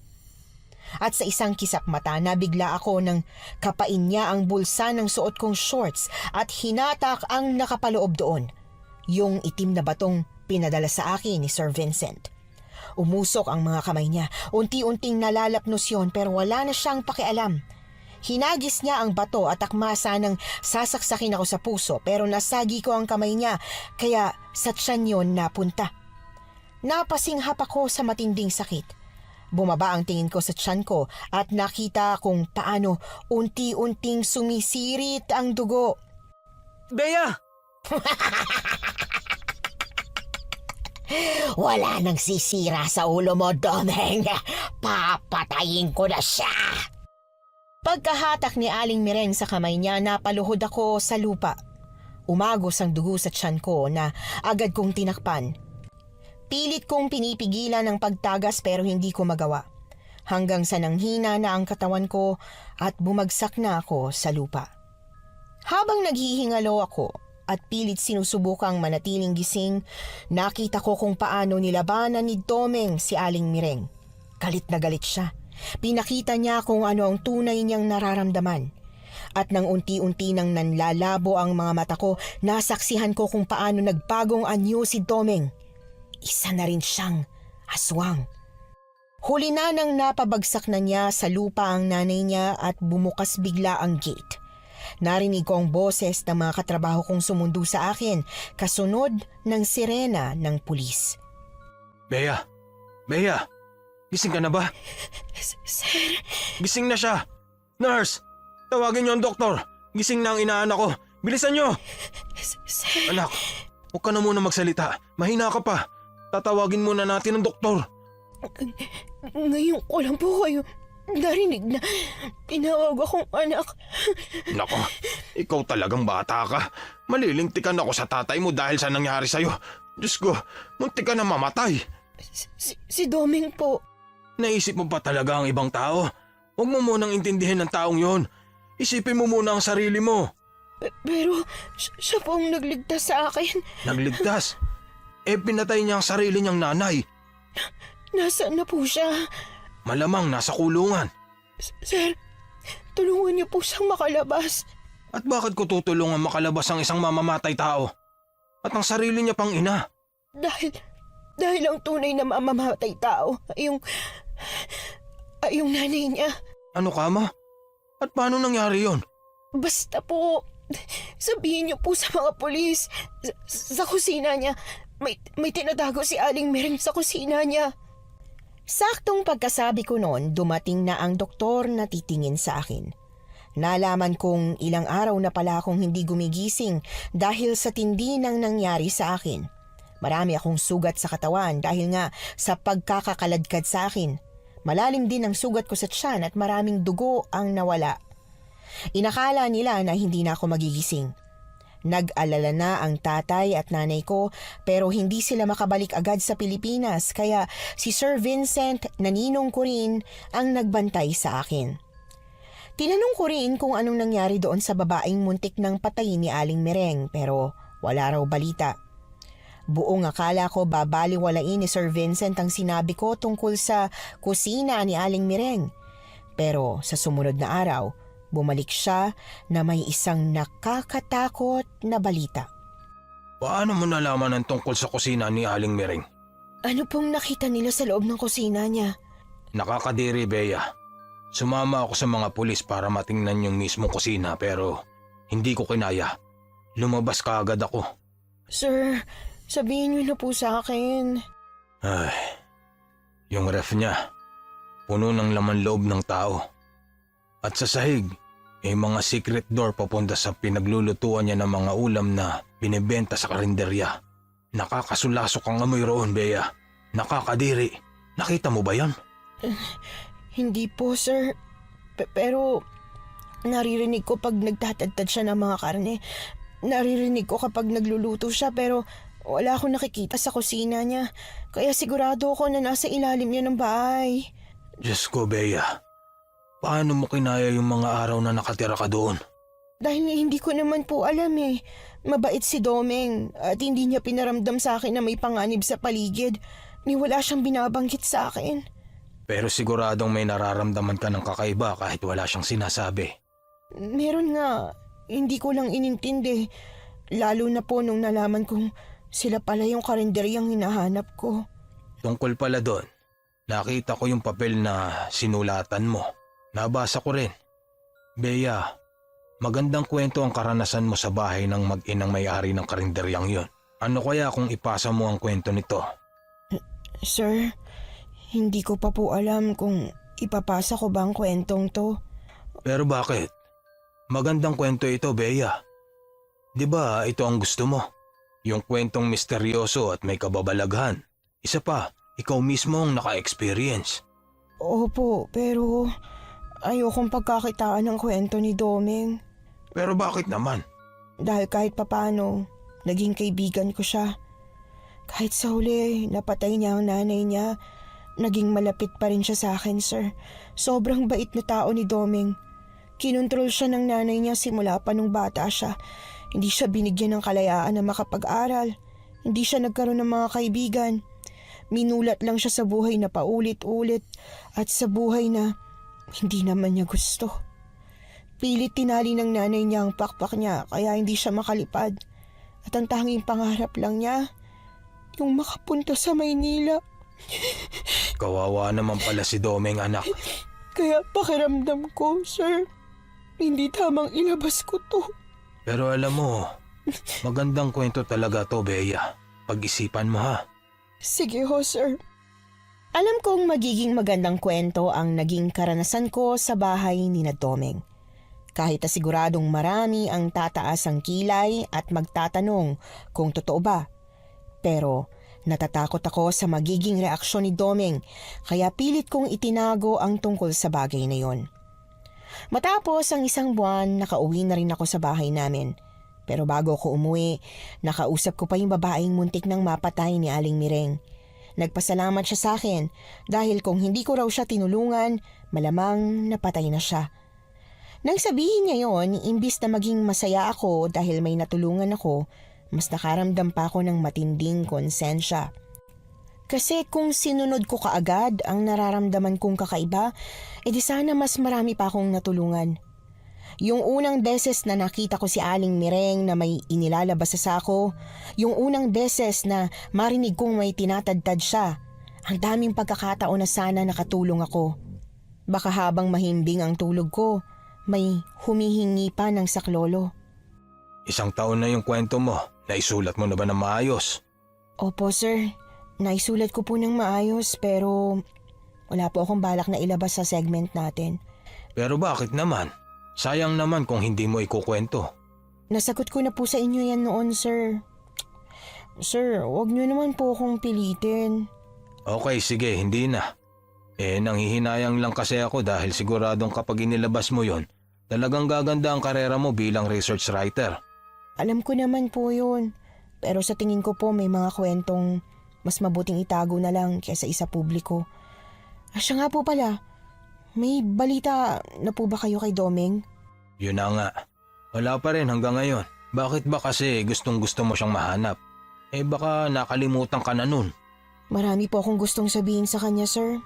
At sa isang kisap mata nabigla ako nang kapain niya ang bulsa ng suot kong shorts at hinatak ang nakapaloob doon. Yung itim na batong pinadala sa akin ni Sir Vincent. Umusok ang mga kamay niya. Unti-unting nalalapnos yon pero wala na siyang pakialam. Hinagis niya ang bato at akmasa nang sasaksakin ako sa puso pero nasagi ko ang kamay niya kaya sa tiyan yon napunta. Napasinghap ako sa matinding sakit. Bumaba ang tingin ko sa tiyan ko at nakita kung paano unti-unting sumisirit ang dugo. Bea! Wala nang sisira sa ulo mo, Domeng. Papatayin ko na siya. Pagkahatak ni Aling Mireng sa kamay niya, napaluhod ako sa lupa. Umagos ang dugo sa tiyan ko na agad kong tinakpan. Pilit kong pinipigilan ang pagtagas pero hindi ko magawa. Hanggang sa nanghina na ang katawan ko at bumagsak na ako sa lupa. Habang naghihingalo ako at pilit sinusubukang manatiling gising, nakita ko kung paano nilabanan ni Domeng si Aling Mireng. Galit na galit siya. Pinakita niya kung ano ang tunay niyang nararamdaman. At nang unti-unti nang nanlalabo ang mga mata ko, nasaksihan ko kung paano nagbagong anyo si Domeng. Isa na rin siyang aswang. Huli na nang napabagsak na niya sa lupa ang nanay niya at bumukas bigla ang gate. Narinig ko ang boses ng mga katrabaho kong sumundo sa akin, kasunod ng sirena ng pulis. Bea! Bea! Gising ka na ba? Sir? Gising na siya! Nurse! Tawagin niyo ang doktor! Gising na ang inaanak ko! Bilisan niyo! Sir? Anak, huwag ka na muna magsalita. Mahina ka pa. Tatawagin muna natin ang doktor. Ngayon ko lang po kayo narinig na tinawag akong anak. Nako, ikaw talagang bata ka. Malilintikan ako sa tatay mo dahil sa nangyari sa'yo. Diyos ko, muntik ka na mamatay. Si Doming po. Naisip mo pa talaga ang ibang tao? Huwag mo munang intindihin ng taong yon. Isipin mo muna ang sarili mo. Pero siya po ang nagligtas sa akin. Nagligtas? Pinatay niya ang sarili niyang nanay. Nasaan na po siya? Malamang nasa kulungan. Sir, tulungan niyo po siyang makalabas. At bakit ko tutulungan makalabas ang isang mamamatay tao? At ang sarili niya pang ina? Dahil ang tunay na mamamatay tao ay yung nanay niya. Ano ka ma? At paano nangyari yon? Basta po, sabihin niyo po sa mga pulis, sa kusina niya, may tinatago si Aling Mereng sa kusina niya. Saktong pagkasabi ko noon, dumating na ang doktor na titingin sa akin. Nalaman kong ilang araw na pala akong hindi gumigising dahil sa tindi ng nangyari sa akin. Marami akong sugat sa katawan dahil nga sa pagkakakaladkad sa akin. Malalim din ang sugat ko sa tiyan at maraming dugo ang nawala. Inakala nila na hindi na ako magigising. Nag-alala na ang tatay at nanay ko pero hindi sila makabalik agad sa Pilipinas kaya si Sir Vincent na ninong ko rin ang nagbantay sa akin. Tinanong ko rin kung anong nangyari doon sa babaeng muntik ng patay ni Aling Mereng pero wala raw balita. Buong akala ko babaliwalain ni Sir Vincent ang sinabi ko tungkol sa kusina ni Aling Mereng. Pero sa sumunod na araw, bumalik siya na may isang nakakatakot na balita. Paano mo nalaman ang tungkol sa kusina ni Aling Mereng? Ano pong nakita nila sa loob ng kusina niya? Nakakadiri, Bea. Sumama ako sa mga pulis para matingnan yung mismong kusina pero hindi ko kinaya. Lumabas kaagad ako. Sir, sabihin niyo na po sa akin. Ay, yung ref niya, puno ng laman loob ng tao. At sa sahig, may mga secret door papunta sa pinaglulutuan niya ng mga ulam na binibenta sa karinderya. Nakakasulasok ang amoy roon, Bea. Nakakadiri. Nakita mo ba yan? Hindi po, sir. Pero naririnig ko pag nagtatadtad siya ng mga karne. Naririnig ko kapag nagluluto siya pero wala akong nakikita sa kusina niya. Kaya sigurado ako na nasa ilalim niya ng bahay. Diyos ko, Bea. Paano mo kinaya yung mga araw na nakatira ka doon? Dahil hindi ko naman po alam eh. Mabait si Domeng at hindi niya pinaramdam sa akin na may panganib sa paligid. Ni wala siyang binabanggit sa akin. Pero siguradong may nararamdaman ka ng kakaiba kahit wala siyang sinasabi. Meron nga. Hindi ko lang inintindi. Lalo na po nung nalaman kong sila pala yung karinderyang hinahanap ko. Tungkol pala doon, nakita ko yung papel na sinulatan mo. Nabasa ko rin. Bea, magandang kwento ang karanasan mo sa bahay ng mag-inang may-ari ng karinderyang yon. Ano kaya kung ipasa mo ang kwento nito? Sir, hindi ko pa po alam kung ipapasa ko ba ang kwentong to. Pero bakit? Magandang kwento ito, Bea. Di ba ito ang gusto mo? Yung kwentong misteryoso at may kababalaghan. Isa pa, ikaw mismo ang naka-experience. Opo, pero ayokong pagkakitaan ng kwento ni Domeng. Pero bakit naman? Dahil kahit papano, naging kaibigan ko siya. Kahit sa huli, napatay niya ang nanay niya, naging malapit pa rin siya sa akin, sir. Sobrang bait na tao ni Domeng. Kinontrol siya ng nanay niya simula pa nung bata siya. Hindi siya binigyan ng kalayaan na makapag-aral. Hindi siya nagkaroon ng mga kaibigan. Minulat lang siya sa buhay na paulit-ulit at sa buhay na hindi naman niya gusto. Pilit tinali ng nanay niya ang pakpak niya kaya hindi siya makalipad. At ang tanging pangarap lang niya, yung makapunta sa Maynila. Kawawa naman pala si Domeng, anak. Kaya pakiramdam ko, sir, hindi tamang ilabas ko to. Pero alam mo, magandang kwento talaga to, Bea. Pag-isipan mo ha. Sige ho, sir. Alam kong magiging magandang kwento ang naging karanasan ko sa bahay ni na Domeng. Kahit na siguradong marami ang tataas ang kilay at magtatanong kung totoo ba. Pero Natatakot ako sa magiging reaksyon ni Domeng, kaya pilit kong itinago ang tungkol sa bagay na yon. Matapos ang 1 buwan, nakauwi na rin ako sa bahay namin. Pero bago ako umuwi, nakausap ko pa yung babaeng muntik nang mapatay ni Aling Mireng. Nagpasalamat siya sa akin dahil kung hindi ko raw siya tinulungan, malamang napatay na siya. Nang sabihin niya yon, imbis na maging masaya ako dahil may natulungan ako, mas nakaramdam pa ako ng matinding konsensya. Kasi kung sinunod ko kaagad ang nararamdaman kong kakaiba, edi sana mas marami pa akong natulungan. Yung unang beses na nakita ko si Aling Mireng na may inilalabas sa sako, yung unang beses na marinig kong may tinatadtad siya, ang daming pagkakataon na sana nakatulong ako. Baka habang mahimbing ang tulog ko, may humihingi pa ng saklolo. 1 taon na yung kwento mo. Naisulat mo na ba ng maayos? Opo sir, naisulat ko po ng maayos pero wala po akong balak na ilabas sa segment natin. Pero bakit naman? Sayang naman kung hindi mo ikukwento. Nasagot ko na po sa inyo yan noon sir. Sir, wag niyo naman po akong pilitin. Okay, sige, hindi na. Nanghihinayang lang kasi ako dahil siguradong kapag inilabas mo yon, talagang gaganda ang karera mo bilang research writer. Alam ko naman po yun. Pero sa tingin ko po may mga kwentong mas mabuting itago na lang kaysa isa publiko. Siya nga po pala, may balita na po ba kayo kay Domeng? Yun na nga. Wala pa rin hanggang ngayon. Bakit ba kasi gustong gusto mo siyang mahanap? Baka nakalimutan ka na nun. Marami po akong gustong sabihin sa kanya sir.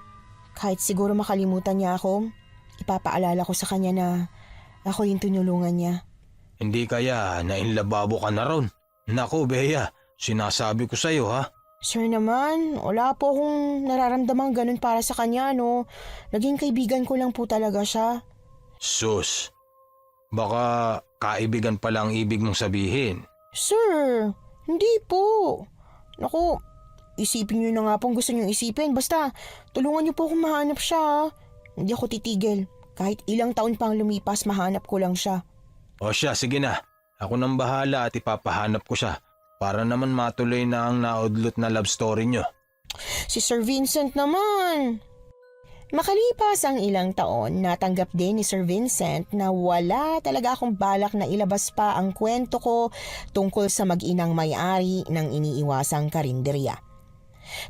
Kahit siguro makalimutan niya ako, ipapaalala ko sa kanya na ako yung tinulungan niya. Hindi kaya nainlababo ka na ron? Naku, Bea, sinasabi ko sa'yo ha. Sir naman, wala po akong nararamdamang ganun para sa kanya, no? Naging kaibigan ko lang po talaga siya. Sus, baka kaibigan pala ang ibig mong sabihin. Sir, hindi po. Naku, isipin niyo na nga pong gusto niyong isipin. Basta, tulungan niyo po akong mahanap siya. Hindi ako titigil. Kahit ilang taon pang lumipas, mahanap ko lang siya. O siya, sige na. Ako nang bahala at ipapahanap ko siya para naman matuloy na ang naudlot na love story nyo. Si Sir Vincent naman. Makalipas ang ilang taon, natanggap din ni Sir Vincent na wala talaga akong balak na ilabas pa ang kwento ko tungkol sa mag-inang may-ari ng iniiwasang karinderya.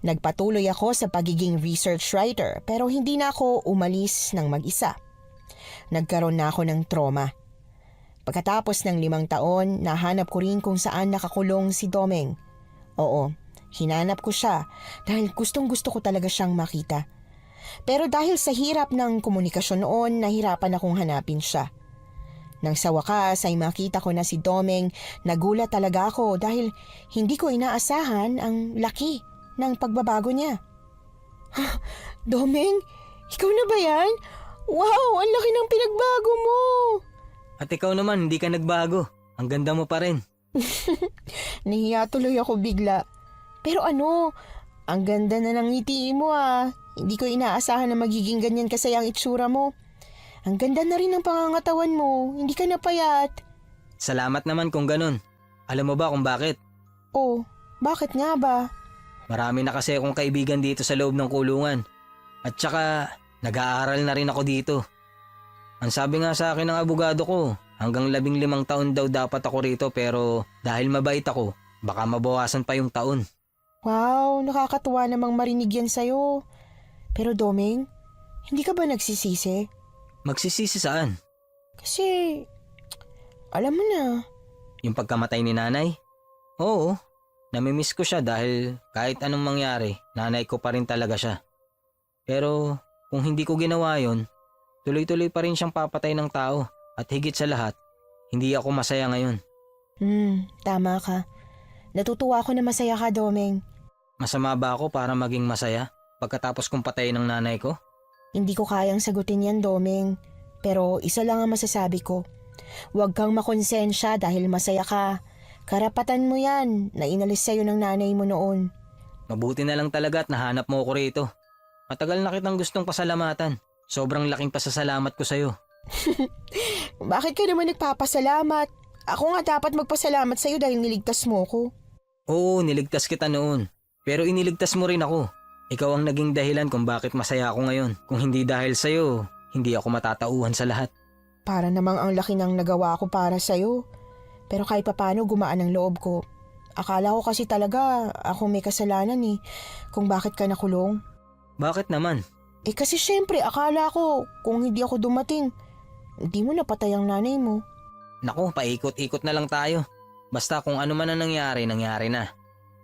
Nagpatuloy ako sa pagiging research writer pero hindi na ako umalis ng mag-isa. Nagkaroon na ako ng trauma. Pagkatapos ng 5 taon, nahanap ko rin kung saan nakakulong si Domeng. Oo, hinanap ko siya dahil gustong-gusto ko talaga siyang makita. Pero dahil sa hirap ng komunikasyon noon, nahirapan akong hanapin siya. Nang sa wakas ay makita ko na si Domeng, nagulat talaga ako dahil hindi ko inaasahan ang laki ng pagbabago niya. Domeng, ikaw na ba yan? Wow, ang laki ng pinagbago mo! At ikaw naman, hindi ka nagbago. Ang ganda mo pa rin. Nahiya tuloy ako bigla. Pero ano, ang ganda na ng ngiti mo ah. Hindi ko inaasahan na magiging ganyan kasaya ang itsura mo. Ang ganda na rin ng pangangatawan mo, hindi ka napayat. Salamat naman kung ganun. Alam mo ba kung bakit? Oh, bakit nga ba? Marami na kasi akong kaibigan dito sa loob ng kulungan. At saka, nag-aaral na rin ako dito. Ang sabi nga sa akin ng abogado ko, hanggang 15 taon daw dapat ako rito pero dahil mabait ako, baka mabawasan pa yung taon. Wow, nakakatuwa namang marinig yan sa'yo. Pero Domeng, hindi ka ba nagsisisi? Magsisisi saan? Kasi, alam mo na. Yung pagkamatay ni nanay? Oo, namimiss ko siya dahil kahit anong mangyari, nanay ko pa rin talaga siya. Pero kung hindi ko ginawa yon, tuloy-tuloy pa rin siyang papatay ng tao at higit sa lahat, hindi ako masaya ngayon. Tama ka. Natutuwa ako na masaya ka, Domeng. Masama ba ako para maging masaya pagkatapos kong patayin ng nanay ko? Hindi ko kayang sagutin yan, Domeng. Pero isa lang ang masasabi ko. Huwag kang makonsensya dahil masaya ka. Karapatan mo yan na inalis sa'yo ng nanay mo noon. Mabuti na lang talaga at nahanap mo ako rito. Matagal na kitang gustong pasalamatan. Sobrang laking pasasalamat ko sa'yo. Bakit ka naman nagpapasalamat? Ako nga dapat magpasalamat sa'yo dahil niligtas mo ko. Oo, niligtas kita noon. Pero iniligtas mo rin ako. Ikaw ang naging dahilan kung bakit masaya ako ngayon. Kung hindi dahil sa'yo, hindi ako matatauhan sa lahat. Para namang ang laki ng nagawa ko para sa'yo. Pero kahit papano gumaan ang loob ko. Akala ko kasi talaga ako may kasalanan kung bakit ka nakulong. Bakit naman? Kasi syempre akala ko kung hindi ako dumating, hindi mo napatay ang nanay mo. Naku, paikot-ikot na lang tayo. Basta kung ano man ang nangyari, nangyari na.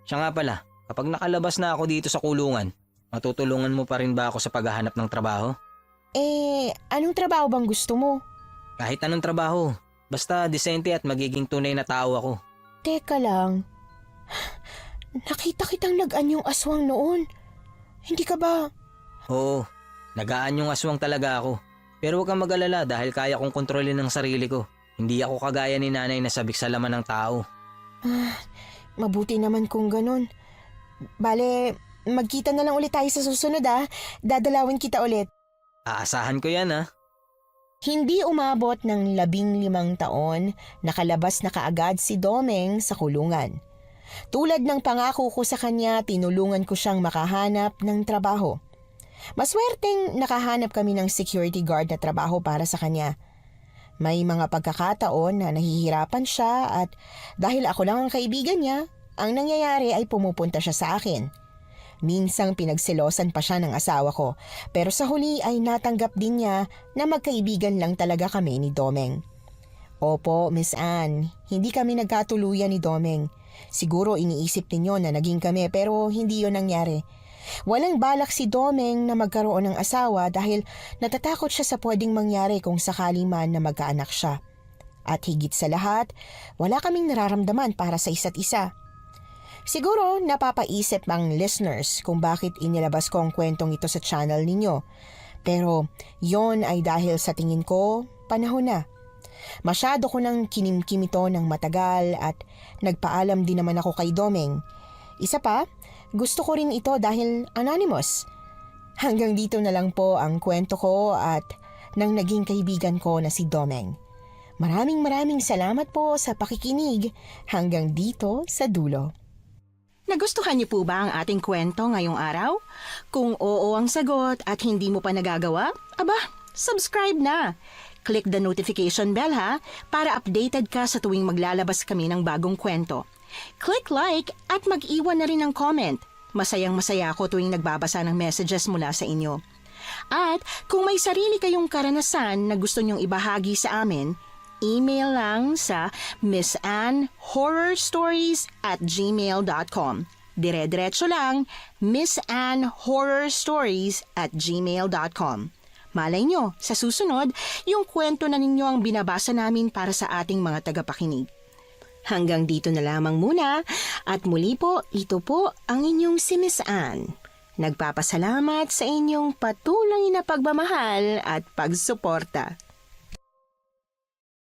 Siya nga pala, kapag nakalabas na ako dito sa kulungan, matutulungan mo pa rin ba ako sa paghahanap ng trabaho? Anong trabaho bang gusto mo? Kahit anong trabaho, basta disente at magiging tunay na tao ako. Teka lang. Nakita kitang nag-anyong aswang noon. Hindi ka ba? Oo, nagaan yung aswang talaga ako. Pero huwag kang mag-alala dahil kaya kong kontrolin ang sarili ko. Hindi ako kagaya ni nanay na sabik sa laman ng tao. Mabuti naman kung ganun. Bale, magkita na lang ulit tayo sa susunod Dadalawin kita ulit. Aasahan ko yan Hindi umabot ng 15 taon, nakalabas na kaagad si Domeng sa kulungan. Tulad ng pangako ko sa kanya, tinulungan ko siyang makahanap ng trabaho. Maswerteng nakahanap kami ng security guard na trabaho para sa kanya. May mga pagkakataon na nahihirapan siya at dahil ako lang ang kaibigan niya, ang nangyayari ay pumupunta siya sa akin. Minsang pinagselosan pa siya ng asawa ko, pero sa huli ay natanggap din niya na magkaibigan lang talaga kami ni Domeng. Opo, Miss Anne, hindi kami nagkatuluyan ni Domeng. Siguro iniisip ninyo na naging kami pero hindi yun nangyari. Walang balak si Domeng na magkaroon ng asawa dahil natatakot siya sa pwedeng mangyari kung sakali man na magkaanak siya. At higit sa lahat, wala kaming nararamdaman para sa isa't isa. Siguro napapaisip ang listeners kung bakit inilabas ko ang kwentong ito sa channel ninyo. Pero yon ay dahil sa tingin ko, panahon na. Masyado ko nang kinimkim ito ng matagal at nagpaalam din naman ako kay Domeng. Isa pa, gusto ko rin ito dahil anonymous. Hanggang dito na lang po ang kwento ko at ng naging kaibigan ko na si Domeng. Maraming salamat po sa pakikinig hanggang dito sa dulo. Nagustuhan niyo po ba ang ating kwento ngayong araw? Kung oo ang sagot at hindi mo pa nagagawa, subscribe na. Click the notification bell para updated ka sa tuwing maglalabas kami ng bagong kwento. Click like at mag-iwan na rin ng comment. Masayang-masaya ako tuwing nagbabasa ng messages mula sa inyo. At kung may sarili kayong karanasan na gusto nyong ibahagi sa amin, email lang sa missanhorrorstories@gmail.com. Dire-diretso lang, missanhorrorstories@gmail.com. Malay nyo, sa susunod, yung kwento na ninyo ang binabasa namin para sa ating mga tagapakinig. Hanggang dito na lamang muna at muli po, ito po ang inyong si Miss Anne. Nagpapasalamat sa inyong patuloy na pagmamahal at pagsuporta.